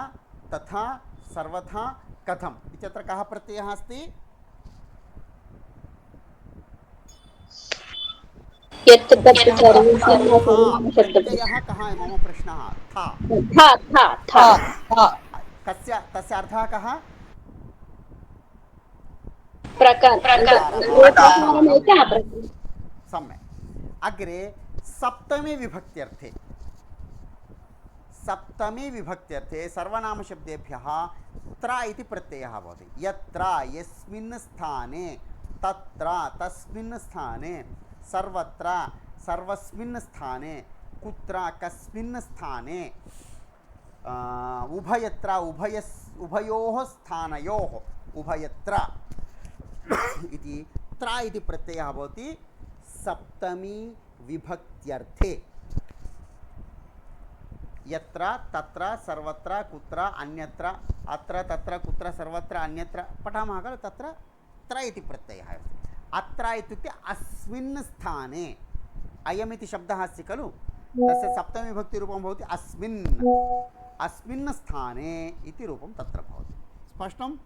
तथा, सर्वथा, कथम् इत्यत्र कः प्रत्ययः अस्ति? यत् तत् सर्वं प्रत्ययः कः मम प्रश्नः था था था था कस्य तस्य अर्थः कः सम्यक् अग्रे सप्तमी विभक्त्यर्थे सर्वनामशब्देभ्यः त्र इति प्रत्ययः भवति यत्र यस्मिन् स्थाने तत्र तस्मिन् स्थाने सर्वत्र सर्वस्मिन् स्थाने कुत्र कस्मिन् स्थाने उभयत्र उभयोः स्थानयोः उभयत्र इति त्र इति प्रत्ययः भवति सप्तमी विभक्त्यर्थे यत्र तत्र सर्वत्र कुत्र अन्यत्र अत्र तत्र कुत्र सर्वत्र अन्यत्र पठामः खलु तत्र त्र इति प्रत्ययः अत्र इत्युक्ते अस्मिन् स्थाने अयमिति शब्दः अस्ति खलु तस्य सप्तमी विभक्तिरूपं भवति अस्मिन् स्थाने इति रूपं तत्र भवति स्पष्टम्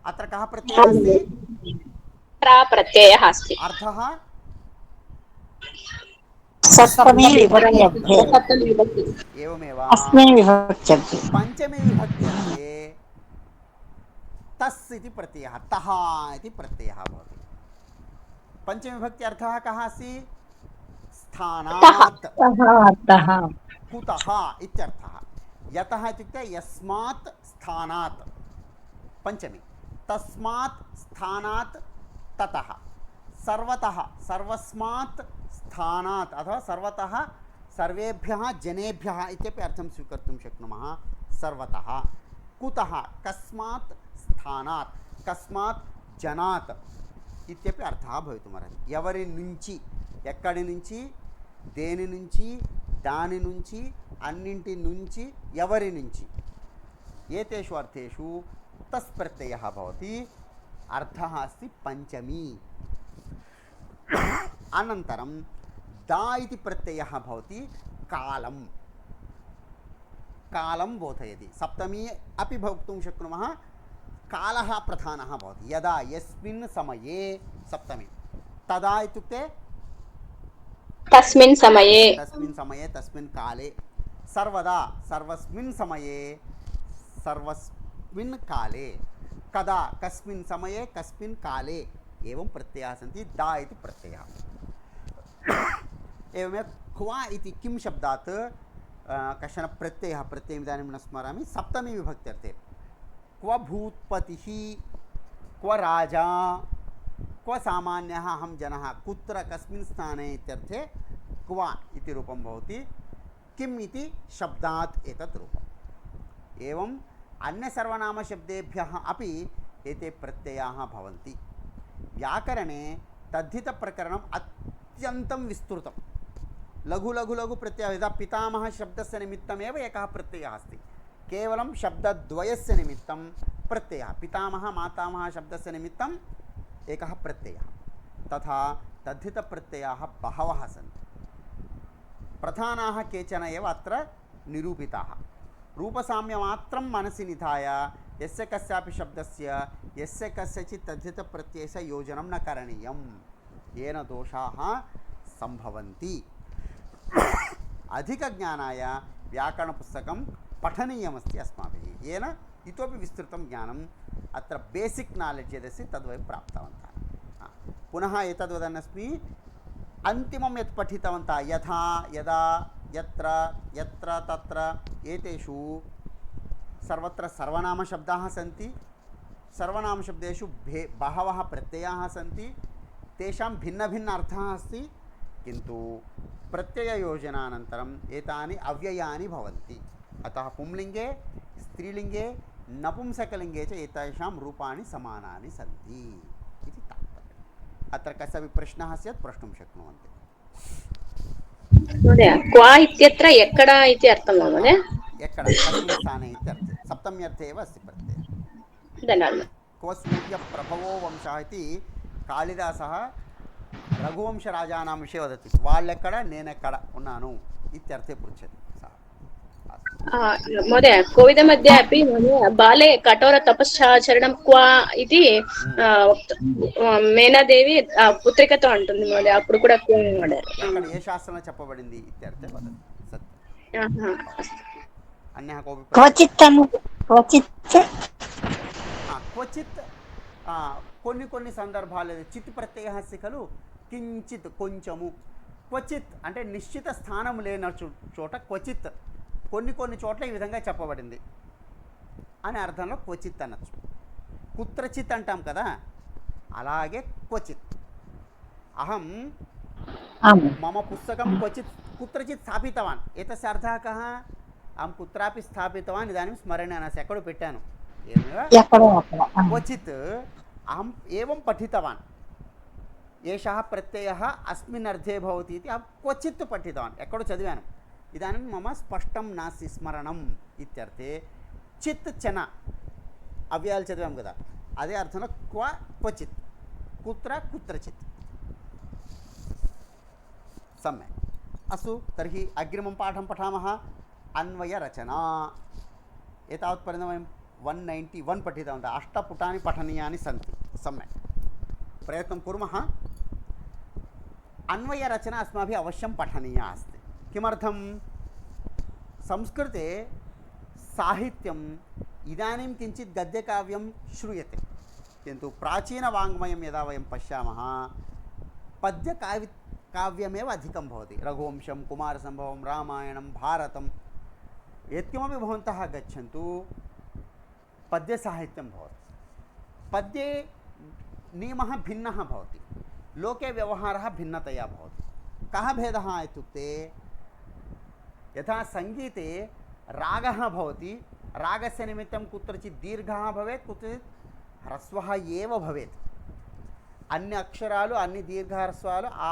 अत्र कः प्रत्ययः अस्ति प्रत्ययः अस्ति अर्थः सप्तमी विभक्त्यर्थे एवमेव अस्मिन् विभक्त्यर्थे पञ्चमी विभक्त्यर्थे तस् इति प्रत्ययः तः इति प्रत्ययः भवति पञ्चमी विभक्त्यर्थः कः अस्ति स्थानात् कुतः इत्यर्थः यतः इत्युक्ते यस्मात् स्थानात् पञ्चमी तस्मात् स्थानात् ततः सर्वतः सर्वस्मात् स्थानात् अथवा सर्वतः सर्वेभ्यः जनेभ्यः इत्यपि अर्थं स्वीकर्तुं शक्नुमः सर्वतः कुतः कस्मात् स्थानात् कस्मात् जनात् इत्यपि अर्थः भवितुमर्हति ఎవరి నుంచి ఎక్కడి నుంచి దేని నుంచి దాని నుంచి అన్నింటి నుంచి ఎవరి నుంచి एतेषु अर्थेषु तस् प्रत्ययः भवति अर्थः अस्ति पञ्चमी अनन्तरं दा इति प्रत्ययः भवति कालं कालं बोधयति सप्तमी अपि भवतुं शक्नुमः कालः प्रधानः भवति यदा यस्मिन् समये सप्तमी तदा इत्युक्ते तस्मिन् समये तस्मिन् काले सर्वदा सर्वस्मिन् समये सर्वस्मिन् काले कदा कस्मिन् समये कस्मिन् काले एवं प्रत्ययाः सन्ति दा इति प्रत्ययः एवमेव क्वा इति किं शब्दात् कश्चन प्रत्ययम् इदानीं न स्मरामि सप्तमी विभक्त्यर्थे क्व भूत्पतिः क्व राजा क्व सामान्यः अहं जनः कुत्र कस्मिन् स्थाने इत्यर्थे क्व इति रूपं भवति किम् इति शब्दात् एतत् रूपम् एवम् अन्यसर्वनामशब्देभ्यः अपि एते प्रत्ययाः भवन्ति व्याकरणे तद्धितप्रकरणम् अत्यन्तं विस्तृतं लघु लघु लघु प्रत्ययः यदा पितामह शब्दस्य निमित्तमेव एकः प्रत्ययः अस्ति केवलं शब्दद्वयस्य निमित्तं प्रत्ययः पितामह मातामह शब्दस्य निमित्तम् एकः प्रत्ययः तथा तद्धितप्रत्ययाः बहवः सन्ति प्रधानाः केचन एव अत्र निरूपिताः रूपसाम्यमात्रं मनसि निधाय यस्य कस्यापि शब्दस्य यस्य कस्यचित् तद्धितप्रत्ययस्य योजनं न करणीयं येन दोषाः सम्भवन्ति अधिकज्ञानाय व्याकरणपुस्तकं पठनीयमस्ति अस्माभिः येन इतोपि विस्तृतं ज्ञानम् अत्र बेसिक् नालेड्ज् यदस्ति तद्वयं प्राप्तवन्तः पुनः एतद् वदन्नस्मि अन्तिमं यत् पठितवन्तः यथा यदा यत्र यत्र तत्र एतेषु सर्वत्र सर्वनामशब्दाः सन्ति सर्वनामशब्देषु बहवः प्रत्ययाः सन्ति तेषां भिन्नभिन्न अर्थः अस्ति किन्तु प्रत्यययोजनानन्तरम् एतानि अव्ययानि भवन्ति अतः पुंलिङ्गे स्त्रीलिङ्गे नपुंसकलिङ्गे च एतेषां रूपाणि समानानि सन्ति इति तात्पर्यम् अत्र कस्यापि प्रश्नः स्यात् प्रष्टुं शक्नुवन्ति महोदय क्वा इत्यत्र एकड़ा इति अर्थं महोदय एकड़ा कस्मिन् स्थाने इत्यर्थे सप्तम्यर्थे एव अस्ति प्रत्ययः धन्यवादः क्व सूर्यप्रभवो वंशः इति कालिदासः रघुवंशराजानां विषये वदति वाळ्ळेक्कड नेनेक्कड उन्नानु इत्यर्थे पृच्छति सः अस्तु महोदय कोविदमध्ये अपि महोदय बाले कठोर तपश्चाचरणं क्वा इति మేనాదేవి పుత్రికతో అంటుంది మోదయ అప్పుడు కూడా మోదయ ఎక్కడ ఏ శాస్త్రంలో చెప్పబడింది ఇత్యర్థే వదతి సత్యం అన్యः कोऽपि క్వచిత్ క్వచిత్ క్వచిత్ కొన్ని కొన్ని సందర్భాలు చిత్ ప్రత్యయ అస్తి ఖలు కించిత్ కొంచెము క్వచిత్ అంటే నిశ్చిత స్థానం లేని చోట క్వచిత్ కొన్ని కొన్ని చోట్ల ఈ విధంగా చెప్పబడింది అనే అర్థంలో క్వచిత్ అనొచ్చు. కుత్రచిత్ అంటాం కదా, అలాగే క్వచిత్. అహం మమ పుస్తకం క్వచిత్ కుత్రచిత్ స్థాపితవాన్. ఏతస్య అర్థः కः? అహం కుత్రాపి స్థాపితవాన్ ఇదాनीं స్మరణే అనేసి ఎక్కడో పెట్టాను. క్వచిత్ అహం ఏవం పఠితవాన్. ఏషः ప్రత్యయः अस्मिन् अर्थे भवति इति अहं क्वचित् पठितवान्, ఎక్కడో చదివాను. ఇదాनीं మమ స్పష్టం నాస్తి స్మరణం ఇత్యర్థే. చిత్ చన అవ్యయాలు చదివాం కదా, అదే అర్థంలో క్వచిత్, కుత్ర కుత్రచిత్. सम्यक्. अस्तु, तर्हि अग्रिमं पाठं पठामः. अन्वयरचना. एतावत्पर्यन्तं वयं 191 पठितवन्तः. 8 पुटानि पठनीयानि सन्ति. सम्यक्, प्रयत्नं कुर्मः. अन्वयरचना अस्माभिः अवश्यं पठनीया अस्ति. किमर्थं? संस्कृते साहित्यम् इदानीं किञ्चित् गद्यकाव्यं श्रूयते, किन्तु प्राचीनवाङ्मयं यदा वयं पश्यामः पद्यकाव्यमेव अधिकं भवति. रघुवंशं, कुमारसम्भवं, रामायणं, भारतं, यत्किमपि भवन्तः गच्छन्तु पद्यसाहित्यं भवति. पद्ये नियमः भिन्नः भवति, लोके व्यवहारः भिन्नतया भवति. कः भेदः इत्युक्ते, यथा सङ्गीते रागः भवति, रागस्य निमित्तं कुत्रचित् दीर्घः भवेत्, कुत्रचित् ह्रस्वः एव भवेत्. అన్ని అక్షరాలు, అన్ని దీర్ఘహ్రస్వాలు ఆ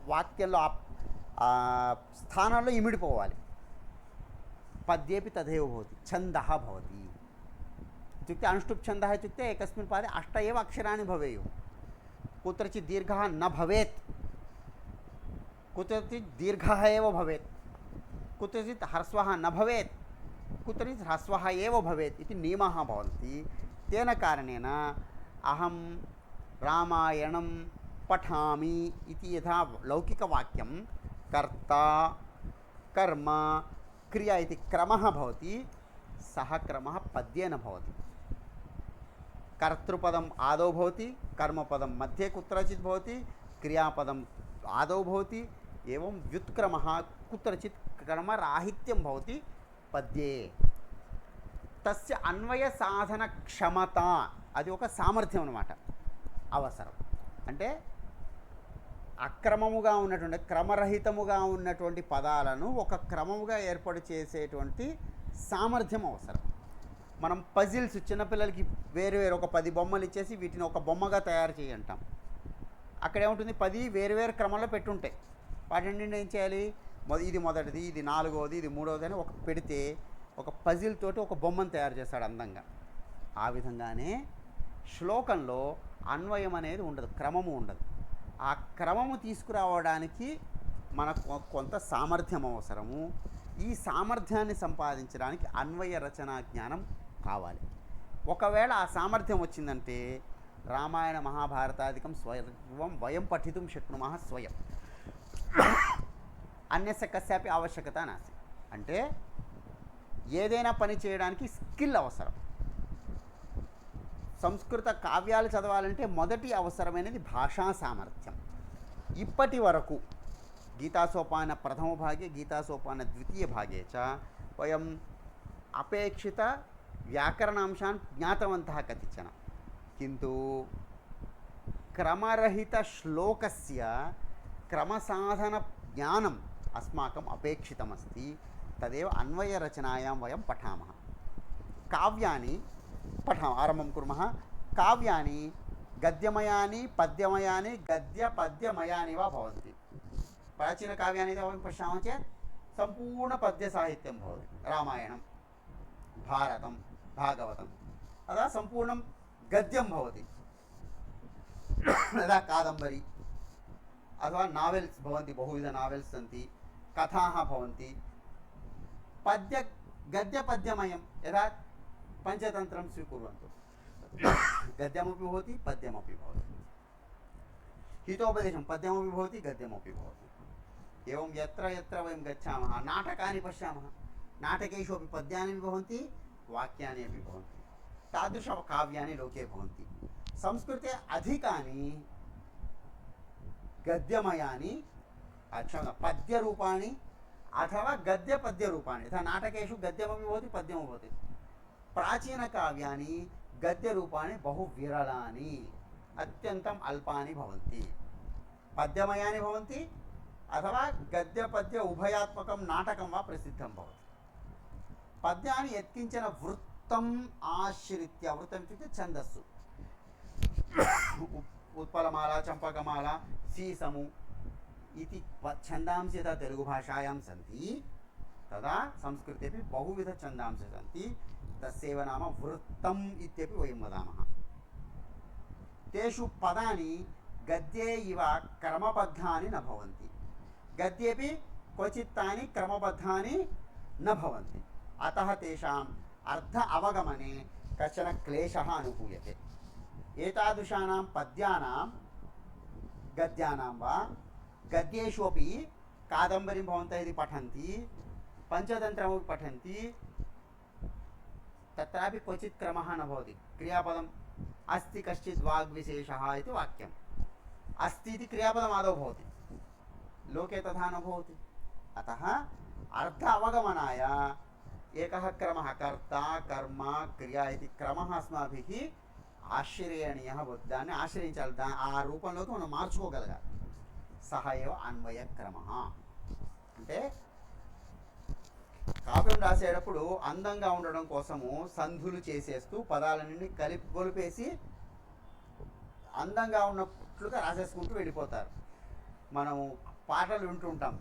వాక్యంలో ఆ స్థానంలో ఇమిడిపోవాలి. పద్యేపి తథైవ భవతి. ఛందः భవతి इत्युक्ते अनुष्टुप् छन्दः इत्युक्ते एकस्मिन् पादे 8 एव अक्षराणि भवेयुः. कुत्रचित् दीर्घः न भवेत्, कुत्रचित् दीर्घः एव भवेत्, कुत्रचित् ह्रस्वः न भवेत्, कुत्रचित् ह्रस्वः एव भवेत् इति नियमाः भवन्ति. तेन कारणेन अहं रामायणं पठामि इति यथा लौकिकवाक्यं कर्ता कर्म क्रिया इति क्रमः भवति, सः क्रमः पद्येन भवति. कर्तृपदम् आदौ भवति, कर्मपदं मध्ये कुत्रचित् भवति, क्रियापदम् आदौ भवति. एवं व्युत्क्रमः कुत्रचित् क्रमराहित्यं भवति पद्ये. तस्य अन्वयसाधनक्षमता అది ఒక సామర్థ్యం అన్నమాట, అవసరం. అంటే అక్రమముగా ఉన్నటువంటి, క్రమరహితముగా ఉన్నటువంటి పదాలను ఒక క్రమముగా ఏర్పాటు చేసేటువంటి సామర్థ్యం అవసరం. మనం పజిల్స్ చిన్నపిల్లలకి వేరు వేరు ఒక 10 బొమ్మలు ఇచ్చేసి వీటిని ఒక బొమ్మగా తయారు చేయంటాం. అక్కడ ఏముంటుంది, 10 వేరు వేరు క్రమంలో పెట్టుంటాయి. వాటిని ఏం చేయాలి, ఇది మొదటిది, ఇది 4వది, ఇది 3వది అని ఒక పెడితే ఒక పజిల్ తోటి ఒక బొమ్మను తయారు చేస్తాడు అందంగా. ఆ విధంగానే శ్లోకంలో అన్వయం అనేది ఉండదు, క్రమము ఉండదు. ఆ క్రమము తీసుకురావడానికి మనకు కొంత సామర్థ్యం అవసరము. ఈ సామర్థ్యాన్ని సంపాదించడానికి అన్వయ రచనా జ్ఞానం కావాలి. ఒకవేళ ఆ సామర్థ్యం వచ్చిందంటే రామాయణ మహాభారతాదికం స్వయం వయం పఠితుం శక్నుమః స్వయం, అన్యస్య కస్యాపి ఆవశ్యకత నాస్తి. అంటే ఏదైనా పని చేయడానికి స్కిల్ అవసరం. సంస్కృత కావ్యాలు చదవాలంటే మొదటి అవసరమైనది భాషా సామర్థ్యం. ఇప్పటి వరకు గీతాసోపాన ప్రథమ భాగే, గీతాసోపాన ద్వితీయ భాగే చ వయం అపేక్షిత వ్యాకరణాంశాన్ జ్ఞాతవంతः కతిచన, किन्तु क्रमरहित श्लोकस्य क्रमसाधनज्ञानम् अस्माकम् अपेक्षितमस्ति. तदेव अन्वयरचनायां वयं पठामः. काव्यानि पठामः, आरम्भं कुर्मः. काव्यानि गद्यमयानि पद्यमयानि गद्यपद्यमयानि वा भवन्ति. प्राचीनकाव्यानि यदि वयं पश्यामः चेत् सम्पूर्णपद्यसाहित्यं भवति. रामायणं, भारतं, भागवतं, तदा सम्पूर्णं गद्यं भवति. यदा कादम्बरी अथवा नावेल्स् भवन्ति, बहुविध नावेल्स् सन्ति, कथाः भवन्ति. पद्य गद्यपद्यमयं यदा पञ्चतन्त्रं स्वीकुर्वन्तु गद्यमपि भवति पद्यमपि भवति हितोपदेशं पद्यमपि भवति गद्यमपि भवति एवं यत्र यत्र वयं गच्छामः नाटकानि पश्यामः नाटकेषु अपि पद्यानि भवन्ति वाक्यानि अपि भवन्ति तादृशकाव्यानि लोके भवन्ति संस्कृते अधिकानि गद्यमयानि पद्यरूपाणि अथवा गद्यपद्यरूपाणि यथा नाटकेषु गद्यमपि भवति पद्यमपि भवति प्राचीनकाव्यानि गद्यरूपाणि बहु विरलानि अत्यन्तम् अल्पानि भवन्ति पद्यमयानि भवन्ति अथवा गद्यपद्य उभयात्मकं नाटकं वा प्रसिद्धं भवति पद्यानि यत्किञ्चन वृत्तम् आश्रित्य वृत्तम् इत्युक्ते छन्दस्सु उत्पलमाला चम्पकमाला सीसमु इति छन्दांसि यथा तेलुगुभाषायां सन्ति तदा संस्कृते अपि बहुविधछन्दांसि सन्ति तस्यैव नाम वृत्तम् इत्यपि वयं वदामः तेषु पदानि गद्ये इव क्रमबद्धानि न भवन्ति गद्येपि क्वचित् तानि क्रमबद्धानि न भवन्ति अतः तेषाम् अर्थ अवगमने कश्चन क्लेशः अनुभूयते एतादृशानां पद्यानां गद्यानां वा गद्येषु अपि कादम्बरीं भवन्तः यदि पठन्ति पञ्चतन्त्रमपि पठन्ति तत्रापि क्वचित् क्रमः न भवति क्रियापदम् अस्ति कश्चित् वाग्विशेषः इति वाक्यम् अस्ति इति क्रियापदमादौ भवति लोके तथा न भवति अतः अर्थ अवगमनाय एकः क्रमः कर्ता कर्म क्रिया इति क्रमः अस्माभिः ఆశ్రయణీయः భవతి దాన్ని ఆశ్రయించాలి ఆ రూపంలోకి మనం మార్చుకోగలగాలి సహ ఏవ అన్వయ క్రమः అంటే కావ్యం రాసేటప్పుడు అందంగా ఉండడం కోసము సంధులు చేసేస్తూ పదాలన్నీ గొలిపేసి అందంగా ఉన్నట్లుగా రాసేసుకుంటూ వెళ్ళిపోతారు మనం పాటలు వింటుంటాం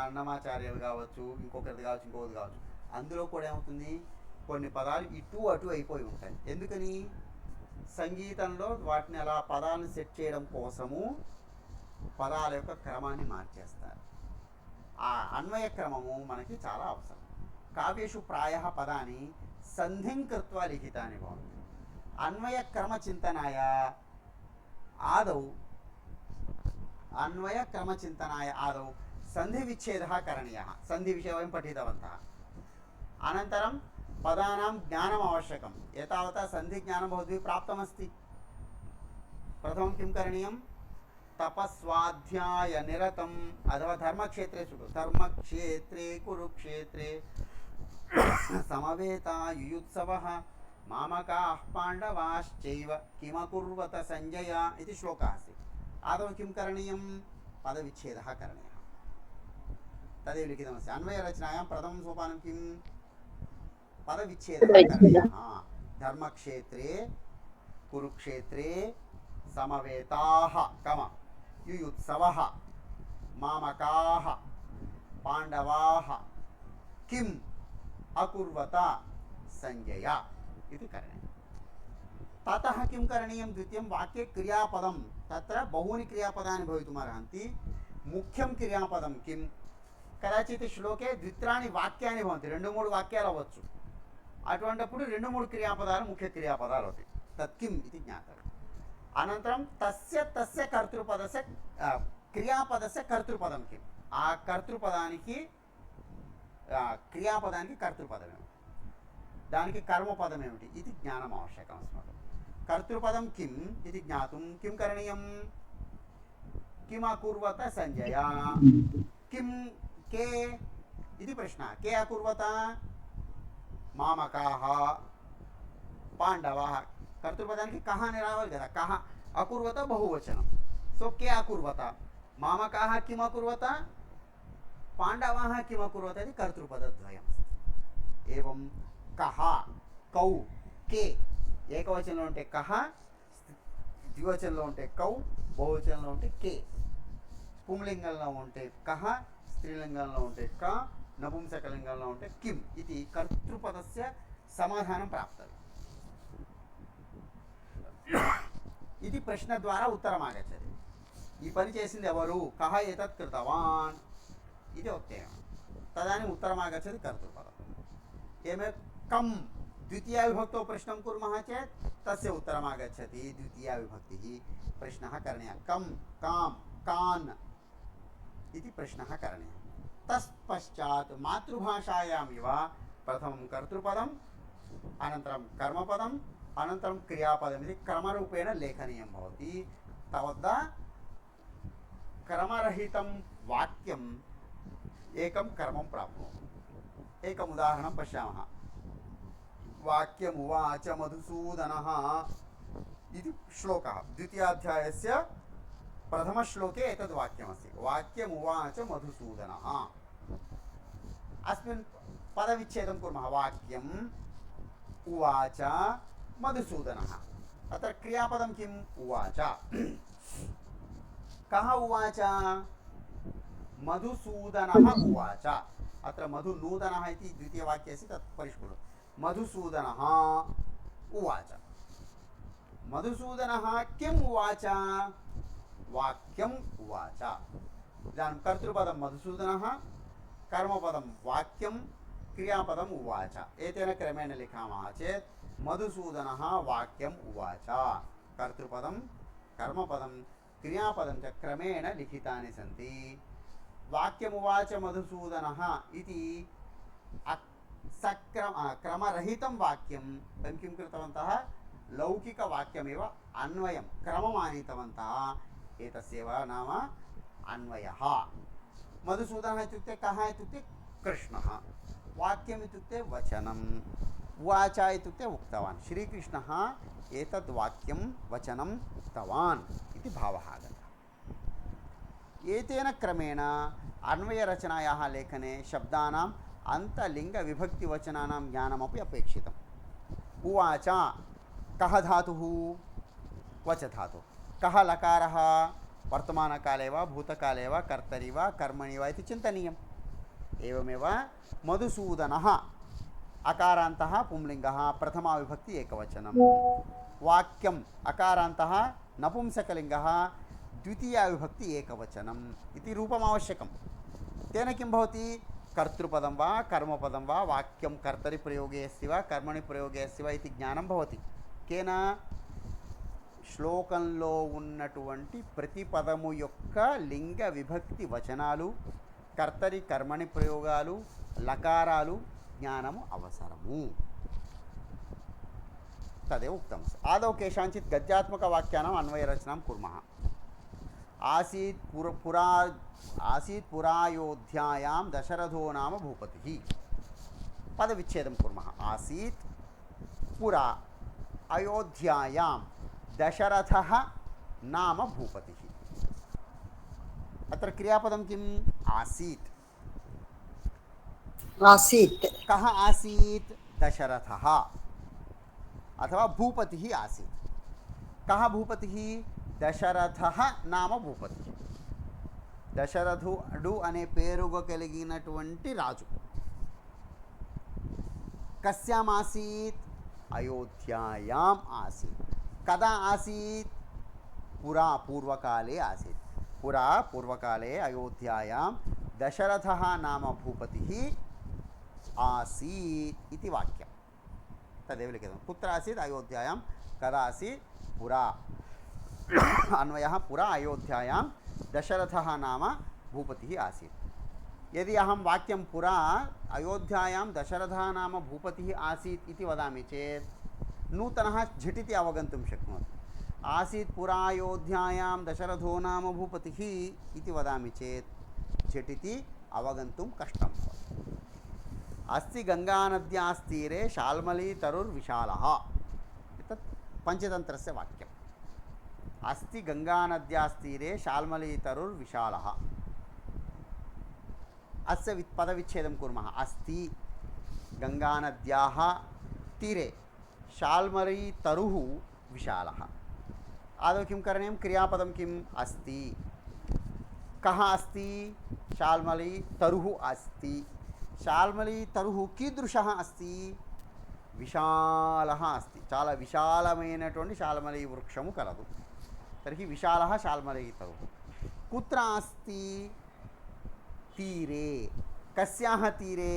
అన్నమాచార్యులు కావచ్చు ఇంకొకరిది కావచ్చు ఇంకొకటి కావచ్చు అందులో కూడా ఏమవుతుంది కొన్ని పదాలు ఇటు అటు అయిపోయి ఉంటాయి ఎందుకని సంగీతంలో వాటిని అలా పదాలను సెట్ చేయడం కోసము పదాల యొక్క క్రమాన్ని మార్చేస్తారు ఆ అన్వయ క్రమము మనకి చాలా అవసరం కావ్యేషు ప్రాయः పదాని సంధిం కృత్వా లిఖితాని భవంతి అన్వయ క్రమ చింతనాయ ఆదౌ अन्वय क्रम चिंतनाय आदौ संधि विच्छेदः करणीयः संधि विषये वयं पठितवन्तः अनन्तरं पदानां ज्ञानम् आवश्यकं एतावता संधि ज्ञानं भवद्भिः प्राप्तमस्ति प्रथमं किं करणीयं तपस्वाध्याय निरतम् अथवा धर्मक्षेत्रे कुरुक्षेत्रे समवेता युयुत्सवः मामकाः पाण्डवाश्चैव किमकुर्वत सञ्जय इति श्लोकः अस्ति आदौ किं करणीयं पदविच्छेदः करणीयः तदेव लिखितमस्ति अन्वयरचनायां प्रथमं सोपानं किं पदविच्छेदः करणीयः धर्मक्षेत्रे कुरुक्षेत्रे समवेताः कम युयुत्सवः मामकाः पाण्डवाः किम् अकुर्वत सञ्जय इति करणीयम् ततः किं करणीयं द्वितीयं वाक्ये क्रियापदं तत्र बहूनि क्रियापदानि भवितुमर्हन्ति मुख्यं क्रियापदं किं कदाचित् श्लोके द्वित्राणि वाक्यानि भवन्ति रेण्डु मूडु वाक्यालु अवच्चु अटुवण्टప్పుడు రెండు మూడు క్రియాపదాలు ముఖ్య క్రియాపదాలు అవుతాయి తత్ కిం ఇది జ్ఞాతవ్యం అనంతరం తస్య కర్తృపదస్య క్రియాపదస్య కర్తృపదం కిం ఆ కర్తృపదానికి క్రియాపదానికి కర్తృపదం ఏమిటి దానికి కర్మపదం ఏమిటి ఇది జ్ఞానం आवश्यकम् अस्माकं कर्तृपदं किम् इति ज्ञातुं किं करणीयं किम् अकुर्वत सञ्जय किं के इति प्रश्नः के अकुर्वत मामकाः पाण्डवाः कर्तृपदाనికి कः అని రావాలి కదా कः अकुर्वत बहुवचनं सो के अकुर्वत मामकाः किम् अकुर्वत पाण्डवाः किम् अकुर्वत इति कर्तृपदद्वयम् एवं कः कौ के ఏకవచనంలో ఉంటే కహ ద్వివచనంలో ఉంటే కౌ బహువచనంలో ఉంటే కే పుంలింగంలో ఉంటే కహ స్త్రీలింగంలో ఉంటే క నపుంసకలింగంలో ఉంటే కిం ఇది కర్తృపదస్య సమాధానం ప్రాప్తం ఇది ప్రశ్న ద్వారా ఉత్తరం ఆగచ్చది ఈ పని చేసింది ఎవరు కహ ఏతత్ కృతవాన్ ఇది ఉక్తేయం తదాని ఉత్తరం ఆగచ్చది కర్తృపదం एवमेव कं द्वितीयाविभक्तौ प्रश्नं कुर्मः चेत् तस्य उत्तरम् आगच्छति। द्वितीयाविभक्तिः प्रश्नः करणीयः। कं कां कान् इति प्रश्नः करणीयः। तत्पश्चात् मातृभाषायामिव प्रथमं कर्तृपदम् अनन्तरं कर्मपदम् अनन्तरं क्रियापदम् इति क्रमरूपेण लेखनीयं भवति। तावता क्रमरहितं वाक्यम् एकं कर्मं प्राप्नोति। एकम् उदाहरणं पश्यामः। वाक्यमुवाच मधुसूदनः इति श्लोकः द्वितीयाध्यायस्य प्रथमश्लोके एतद् वाक्यमस्ति। वाक्यमुवाच मधुसूदनः। अस्मिन् पदविच्छेदं कुर्मः। वाक्यम् उवाच मधुसूदनः। अत्र क्रियापदं किम्? उवाच। कः उवाच? मधुसूदनः उवाच। अत्र मधुनूदनः इति द्वितीयवाक्ये अस्ति, तत् परिष्कुर्मः। मधुसूदनः उवाच। मधुसूदनः किम् उवाच? वाक्यम् उवाच। इदानीं कर्तृपदं मधुसूदनः, कर्मपदं वाक्यं, क्रियापदम् उवाच। एतेन क्रमेण लिखामः चेत् मधुसूदनः वाक्यम् उवाच। कर्तृपदं कर्मपदं क्रियापदं च क्रमेण लिखितानि सन्ति। वाक्यमुवाच मधुसूदनः इति क्रमरहितं वाक्यं वयं किं कृतवन्तः? लौकिकवाक्यमेव अन्वयं क्रमम् आनीतवन्तः। एतस्यैव नाम अन्वयः। मधुसूदनः इत्युक्ते कः इत्युक्ते कृष्णः। वाक्यम् इत्युक्ते वचनम्। उवाच इत्युक्ते उक्तवान्। श्रीकृष्णः एतद् वाक्यं वचनं उक्तवान् इति भावः आगतः। एतेन क्रमेण अन्वयरचनायाः लेखने शब्दानाम् अन्तलिङ्गविभक्तिवचनानां ज्ञानमपि अपेक्षितम्। उवाच कः धातुः? वच धातुः। कः लकारः? वर्तमानकाले वा भूतकाले वा कर्तरि वा कर्मणि वा इति चिन्तनीयम्। एवमेव मधुसूदनः अकारान्तः पुंलिङ्गः, प्रथमाविभक्ति एकवचनं। वाक्यम् अकारान्तः नपुंसकलिङ्गः, द्वितीयाविभक्ति एकवचनम् इति रूपम् आवश्यकं। तेन किं भवति? कर्तृपदं वा कर्मपदं वा वाक्यं कर्तरि प्रयोगे अस्ति वा कर्मणि प्रयोगे अस्ति वा इति ज्ञानं भवति। केन? శ్లోకంలో ఉన్నటువంటి ప్రతి పదము యొక్క లింగ విభక్తి వచనాలు, కర్తరి కర్మణి ప్రయోగాలు, లకారాలు జ్ఞానము అవసరము। తదేవ ఉక్తం। ఆదౌ కేషాంచిత్ గద్యాత్మకవాక్యానాం అన్వయరచనాం కుర్మः। ఆసీత్ పురాయోధ్యాయాం దశరథో నామ భూపతిः। పదవిచ్ఛేదం కుర్మः। ఆసీత్ పురా అయోధ్యాయాం दशरथः नाम भूपतिः। अत्र क्रियापदं किम्? आसीत्। आसीत्। कः आसीत्? दशरथः अथवा भूपतिः आसीत्। कः भूपतिः? दशरथः नाम भूपतिः। దశరథుడు అనే పేరుగా కలిగినటువంటి రాజు। కస్యాం ఆసీత్? అయోధ్యాయాం ఆసీత్। कदा आसीत्? पुरा पूर्वकाले आसीत्। पुरा पूर्वकाले अयोध्यायां दशरथः नाम भूपतिः आसीत् इति वाक्यं। तदेव लिखितं। कुत्र आसीत्? अयोध्यायां। कदा आसीत्? पुरा। अन्वयः पुरा अयोध्यायां दशरथः नाम भूपतिः आसीत्। यदि अहं वाक्यं पुरा अयोध्यायां दशरथः नाम भूपतिः आसीत् इति वदामि चेत् नूतनः झटिति अवगन्तुं शक्नोति। आसीत् पुरा अयोध्यायां दशरथो नाम भूपतिः इति वदामि चेत् झटिति अवगन्तुं कष्टं भवति। अस्ति गङ्गानद्यास्तीरे शाल्मलीतरुर्विशालः। एतत् पञ्चतन्त्रस्य वाक्यम्। अस्ति गङ्गानद्यास्तीरे शाल्मलीतरुर्विशालः। अस्य पदविच्छेदं कुर्मः। अस्ति गङ्गानद्याः तीरे शाल्मलीतरुः विशालः। आदौ किं करणीयं? क्रियापदं किम्? अस्ति। कः अस्ति? शाल्मलीतरुः अस्ति। शाल्मलीतरुः कीदृशः अस्ति? विशालः अस्ति। చాలా విశాలమైనటువంటి శాల్మలీ వృక్షము కలదు। तर्हि विशालः शाल्मलीतरुः। कुत्र अस्ति? तीरे। कस्याः तीरे?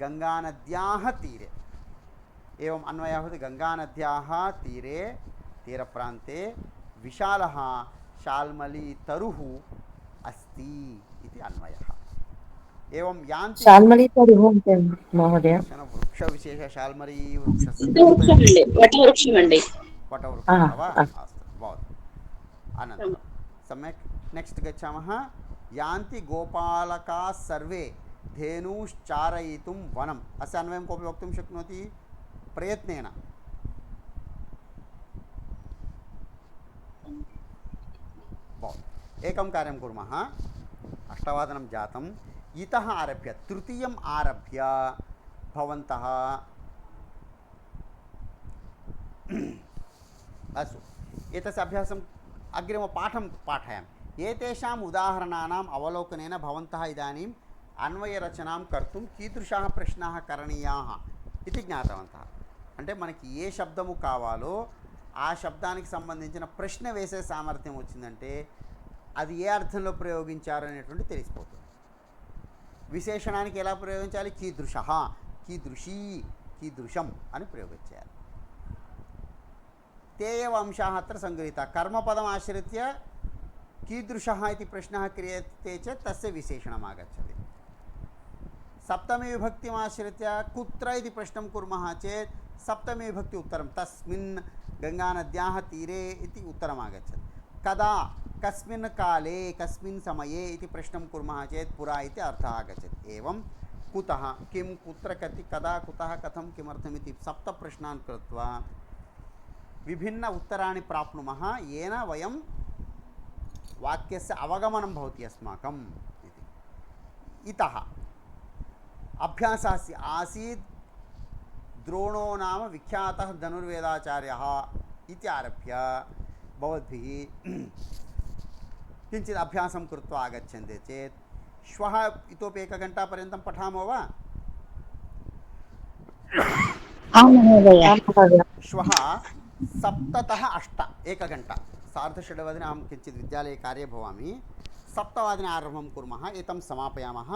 गङ्गानद्याः तीरे एवम् अन्वयः भवति गङ्गानद्याः तीरे तीरप्रान्ते विशालः शाल्मलीतरुः अस्ति इति अन्वयः एवं यान्ति महोदय वृक्षविशेष शाल्मली वृक्षस्य वृक्षमण्डे वटवृक्षमण्डे वटवृक्षः वा अस्तु भवतु अनन्तरं सम्यक् नेक्स्ट् गच्छामः यान्ति गोपालकाः सर्वे धेनुश्चारयितुं वनम् अस्य अन्वयं कोऽपि वक्तुं शक्नोति प्रयत्नेन भवतु एकं कार्यं कुर्मः 8:00 जातम् इतः आरभ्य तृतीयम् आरभ्य भवन्तः अस्तु एतस्य अभ्यासम् अग्रिमपाठं पाठयामि एतेषाम् उदाहरणानाम् अवलोकनेन भवन्तः इदानीम् अन्वयरचनां कर्तुं कीदृशाः प्रश्नाः करणीयाः इति ज्ञातवन्तः అంటే మనకి ఏ శబ్దము కావాలో ఆ శబ్దానికి సంబంధించిన ప్రశ్న వేసే సామర్థ్యం వచ్చిందంటే అది ఏ అర్థంలో ప్రయోగించారు అనేటువంటి తెలిసిపోతుంది విశేషణానికి ఎలా ప్రయోగించాలి కీదృశః కీదృశీ కీదృశం అని ప్రయోగించాలి ते एव अंशाः अत्र सङ्गृहीताः कर्मपदम् आश्रित्य कीदृशः इति प्रश्नः क्रियते चेत् तस्य विशेषणम् आगच्छति सप्तमी विभक्तिम् आश्रित्य कुत्र इति प्रश्नं कुर्मः चेत् सप्तमी विभक्ति उत्तरं तस्मिन् गङ्गानद्याः तीरे इति उत्तरम् आगच्छति कदा कस्मिन् काले कस्मिन् समये इति प्रश्नं कुर्मः चेत् पुरा इति अर्थः आगच्छति एवं कुतः किं कुत्र कति कदा कुतः कथं किमर्थम् इति सप्तप्रश्नान् कृत्वा विभिन्न उत्तराणि प्राप्नुमः येन वयं वाक्यस्य अवगमनं भवति अस्माकम् इति इतः अभ्यासः आसीत् द्रोणो नाम विख्यातः धनुर्वेदाचार्यः इति आरभ्य भवद्भिः किञ्चित् अभ्यासं कृत्वा आगच्छन्ति चेत् श्वः इतोपि एकघण्टापर्यन्तं पठामो वा श्वः 7तः 8 एकघण्टा 6:30 अहं किञ्चित् विद्यालये कार्ये भवामि 7 आरम्भं कुर्मः एतं समापयामः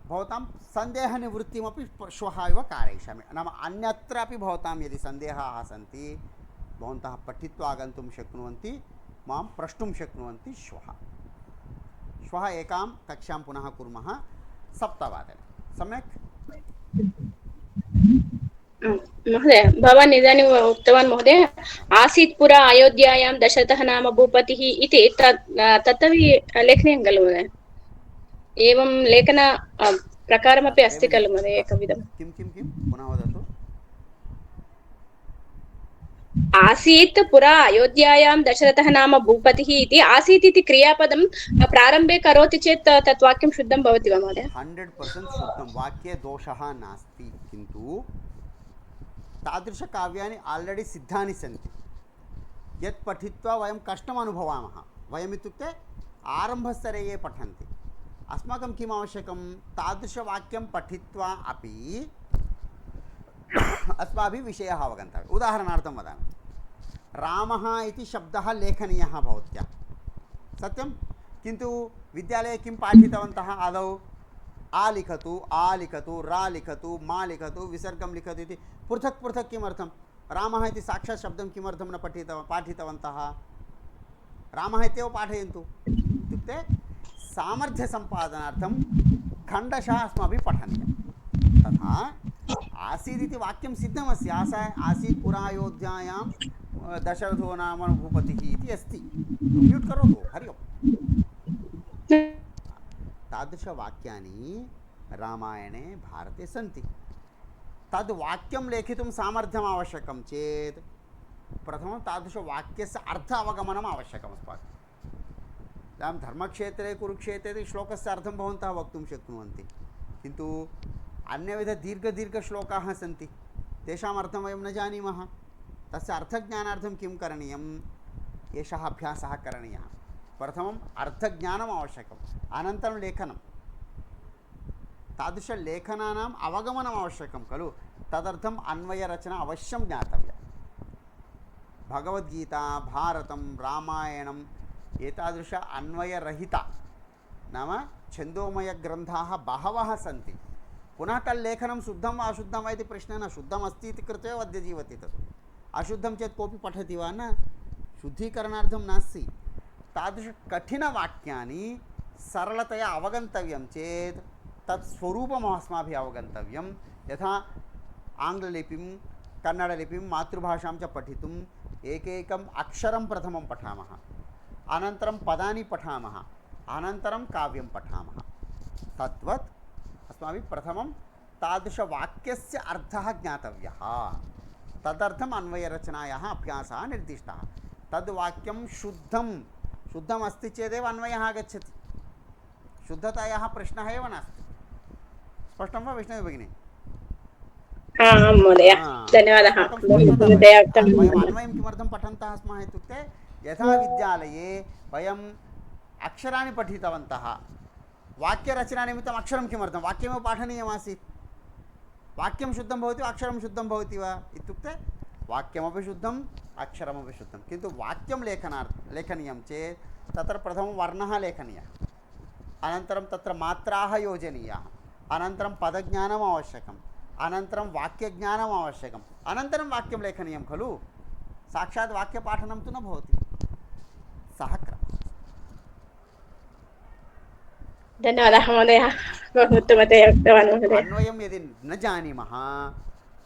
भवतां सन्देहनिवृत्तिमपि श्वः एव कारयिष्यामि नाम अन्यत्रापि भवतां यदि सन्देहाः सन्ति भवन्तः पठित्वा आगन्तुं शक्नुवन्ति मां प्रष्टुं शक्नुवन्ति श्वः एकां कक्षां पुनः कुर्मः 7 सम्यक् महोदय भवान् इदानीम् उक्तवान् महोदय आसीत् पुरा अयोध्यायां दशरथः नाम भूपतिः इति तदपि लेखनीयं खलु महोदय एवं लेखन प्रकारमपि अस्ति खलु महोदय एकविधं किं किं किं पुनः वदतु आसीत् पुरा अयोध्यायां दशरथः नाम भूपतिः इति आसीत् इति क्रियापदं प्रारम्भे करोति चेत् तत् वाक्यं शुद्धं भवति वा महोदय 100% शुद्धं वाक्ये दोषः नास्ति किन्तु तादृशकाव्यानि आल्रेडि सिद्धानि सन्ति यत् पठित्वा वयं कष्टम् अनुभवामः वयम् इत्युक्ते आरम्भस्तरे ये पठन्ति अस्माकं किम् आवश्यकं तादृशवाक्यं पठित्वा अपि अस्माभिः विषयः अवगन्तव्यः उदाहरणार्थं वदामि रामः इति शब्दः लेखनीयः भवत्या सत्यं किन्तु विद्यालये किं पाठितवन्तः आदौ आ लिखतु रा लिखतु मा लिखतु विसर्गं लिखतु इति पृथक् पृथक् किमर्थं रामः इति साक्षात् शब्दं किमर्थं न पाठितवन्तः रामः इत्येव पाठयन्तु इत्युक्ते सामर्थ्यसम्पादनार्थं खण्डशः अस्माभिः पठनीयं तथा आसीत् इति वाक्यं सिद्धमस्ति आसीत् पुरा अयोध्यायां दशरथो नाम भूपतिः इति अस्ति म्यूट् करोतु हरि ओम् तादृशवाक्यानि रामायणे भारते सन्ति तद् वाक्यं लेखितुं सामर्थ्यम् आवश्यकं चेत् प्रथमं तादृशवाक्यस्य अर्थ अवगमनम् आवश्यकम् अस्माकम् इदानीं धर्मक्षेत्रे कुरुक्षेत्रे श्लोकस्य अर्थं भवन्तः वक्तुं शक्नुवन्ति किन्तु अन्यविधदीर्घश्लोकाः सन्ति तेषाम् अर्थं वयं न जानीमः तस्य अर्थज्ञानार्थं किं करणीयम् एषः अभ्यासः करणीयः प्रथमम् अर्थज्ञानम् आवश्यकम् अनन्तरं लेखनं तादृशलेखनानाम् अवगमनम् आवश्यकं खलु तदर्थम् अन्वयरचना अवश्यं ज्ञातव्या भगवद्गीता भारतं रामायणम् एतादृश अन्वयरहिता नाम छन्दोमयग्रन्थाः बहवः सन्ति पुनः तल्लेखनं शुद्धं वा अशुद्धं वा इति प्रश्नः न, शुद्धम् अस्ति इति कृत्वा एव अद्य जीवति तत्, अशुद्धं चेत् कोऽपि पठति वा न, शुद्धीकरणार्थं नास्ति। तादृशकठिनवाक्यानि सरलतया अवगन्तव्यं चेत् तत् स्वरूपम् अस्माभिः अवगन्तव्यं। यथा आङ्ग्ललिपिं कन्नडलिपिं मातृभाषां च पठितुम् एकैकम् अक्षरं प्रथमं पठामः, अनन्तरं पदानि पठामः, अनन्तरं काव्यं पठामः। तद्वत् अस्माभिः प्रथमं तादृशवाक्यस्य अर्थः ज्ञातव्यः, तदर्थम् अन्वयरचनायाः अभ्यासः निर्दिष्टः। तद् वाक्यं शुद्धम् अस्ति चेदेव अन्वयः आगच्छति, शुद्धतायाः प्रश्नः एव नास्ति। स्पष्टं वा वैष्णवी भगिनी? आं महोदय, धन्यवादः। वयम् अन्वयं किमर्थं पठन्तः स्मः इत्युक्ते यथा विद्यालये वयम् अक्षराणि पठितवन्तः, वाक्यरचनानिमित्तम् अक्षरं किमर्थं, वाक्यमेव पाठनीयमासीत्। वाक्यं शुद्धं भवति वा अक्षरं शुद्धं भवति वा इत्युक्ते वाक्यमपि शुद्धम् अक्षरमपि शुद्धं, किन्तु वाक्यं लेखनीयं चेत् तत्र प्रथमं वर्णः लेखनीयः, अनन्तरं तत्र मात्राः योजनीयाः, अनन्तरं पदज्ञानम् आवश्यकम्, अनन्तरं वाक्यज्ञानम् आवश्यकम्, अनन्तरं वाक्यं लेखनीयं खलु। साक्षात् वाक्यपाठनं तु न भवति, सः क्रमः। धन्यवादः महोदय, बहु उत्तमतया उक्तवान् महोदय। अन्वयं यदि न जानीमः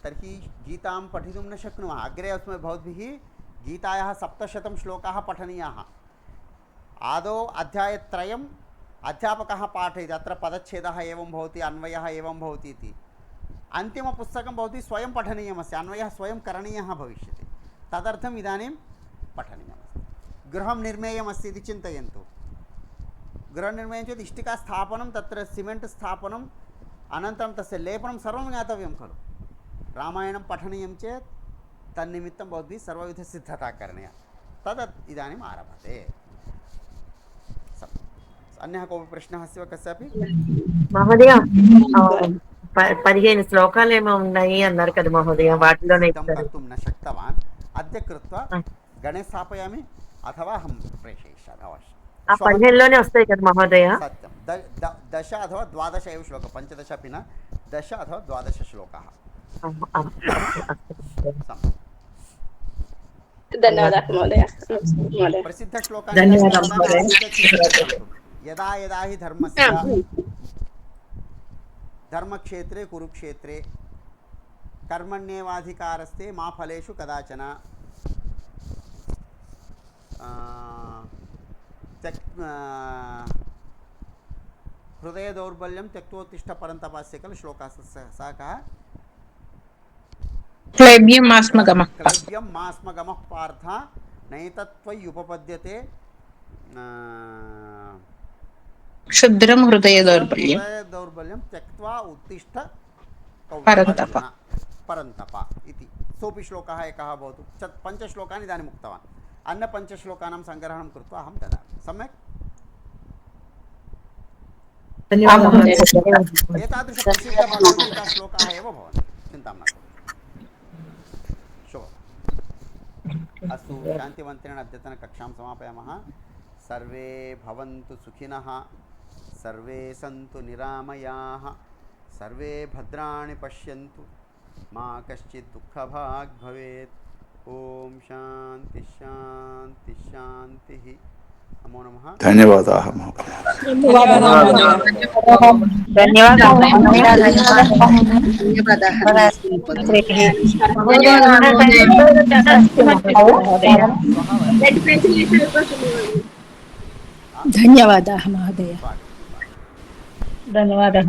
तर्हि गीतां पठितुं न शक्नुमः। अग्रे अस्माभिः भवद्भिः गीतायाः 700 श्लोकाः पठनीयाः। आदौ अध्यायत्रयम् अध्यापकः पाठयति, अत्र पदच्छेदः एवं भवति, अन्वयः एवं भवति इति। अन्तिमपुस्तकं भवति स्वयं पठनीयमस्ति, अन्वयः स्वयं करणीयः भविष्यति, तदर्थम् इदानीं पठनीयमस्ति। गृहं निर्मेयमस्ति इति चिन्तयन्तु, गृहनिर्माणं चेत् इष्टिका स्थापनं, तत्र सिमेण्ट् स्थापनम्, अनन्तरं तस्य लेपनं सर्वं ज्ञातव्यं खलु। रामायणं पठनीयं चेत् तन्निमित्तं भवद्भिः सर्वविधसिद्धता करणीया, तद् इदानीम् आरभते। अन्यः कोऽपि प्रश्नः अस्ति वा कस्यापि? మహోదయ 15 శ్లోకాలేమో ఉన్నాయి అన్నారు కదా మహోదయ, వాటిలోనే कर्तुं न शक्तवान्, अद्य कृत्वा गणे स्थापयामि अथवा अहं प्रेषयिष्यामि अवश्यम्। ఆ 15లోనే వస్తాయి కదా మహోదయ? सत्यं 10 अथवा 12 एव श्लोकः, 15 अपि न, 10 अथवा 12 श्लोकाः। धन्यवादः महोदय। प्रसिद्धश्लोकाः यदा यदा हि धर्मस्य धर्मक्षेत्रे कुरुक्षेत्रे कर्मण्येवाधिकारस्ते मा फलेषु कदाचन हृदय दौर्बल्यं त्यक्तोत्तिष्ठ परन्तपास्य खलु श्लोकः सः कः? क्लैब्यं मा स्म गमः पार्थ नैतत्त्वय्युपपद्यते क्षुद्रं हृदय दौर्बल्यं त्यक्त्वा उत्तिष्ठ परन्तप इति सोऽपि श्लोकः एकः भवतु। 5 श्लोकान् इदानीम् उक्तवान्, अन्य 5 श्लोकानां सङ्ग्रहणं कृत्वा अहं ददामि। सम्यक्? एतादृशप्रसिद्धभगवद्गीताश्लोकाः एव भवन्ति, चिन्तां नास्ति। अस्तु, शान्तिमन्त्रेण अद्यतनकक्षां समापयामः। सर्वे भवन्तु सुखिनः, सर्वे सन्तु निरामयाः, सर्वे भद्राणि पश्यन्तु, मा कश्चित् दुःखभाग् भवेत्। ॐ शान्ति शान्ति शान्तिः। नमो नमः। धन्यवादाः महोदय। धन्यवादाः महोदय। धन्यवादाः महोदय। धन्यवादः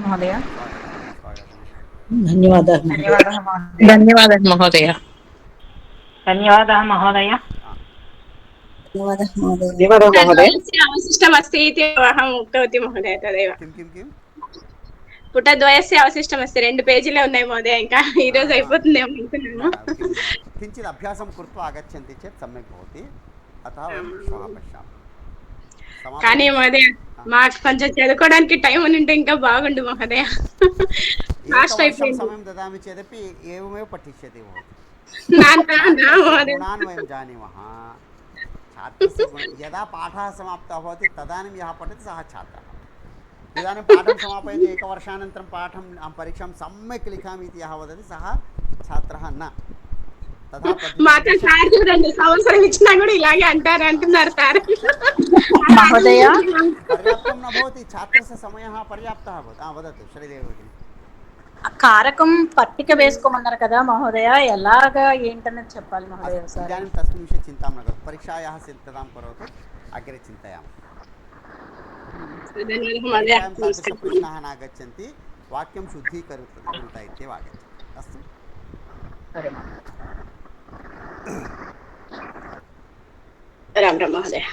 महोदय। धन्यवादः महोदय। धन्यवादः महोदय। अवशिष्टमस्ति इति अहम् उक्तवती महोदय, तदेव। पुटद्वयस्य अवशिष्टमस्ति, 2 पेजीले ఉన్నాయి महोदय, ఇంకా ఈ రోజు అయిపోతుందేమో అనుకున్నాను। किञ्चित् अभ्यासं कृत्वा आगच्छन्ति चेत् सम्यक् भवति, अतः श्वः पश्यामः। కానీ మహోదయ మాకు కొంచెం చదువుకోవడానికి టైం ఉంటే ఇంకా బాగుండు మహోదయ। లాస్ట్ అయిపోయింది। సమయం ददामि चेदपि एवमेव पठिष्यति भवति। गुणान् वयं जानीमः। छात्रस्य यदा पाठः समाप्तः भवति तदानीं यः पठति सः छात्रः। इदानीं पाठं समापयति एकवर्षानन्तरं पाठं परीक्षां सम्यक् लिखामि इति यः वदति सः छात्रः न तथा మాతో సార్ చూడండి సంవత్సరం ఇచ్చినా కూడా ఇలాగే అంటున్నారు సార్ మహోదయ पर्याप्तं न भवति छात्रस्य समयः पर्याप्तः भवति वदतु श्रीदेवी भगिनी కారకం పట్టిక వేసుకోమన్నారు కదా మహోదయ ఎలాగా ఏంటనేది చెప్పాలి మహోదయ సార్ इदानीं तस्मिन् विषये चिन्तां न करोतु परीक्षायाः सिद्धतां करोतु अग्रे चिन्तयामः परीक्षायां तादृशप्रश्नाः नागच्छन्ति वाक्यं शुद्धीकरोतु इत्येव आगच्छति अस्तु राम राम महोदय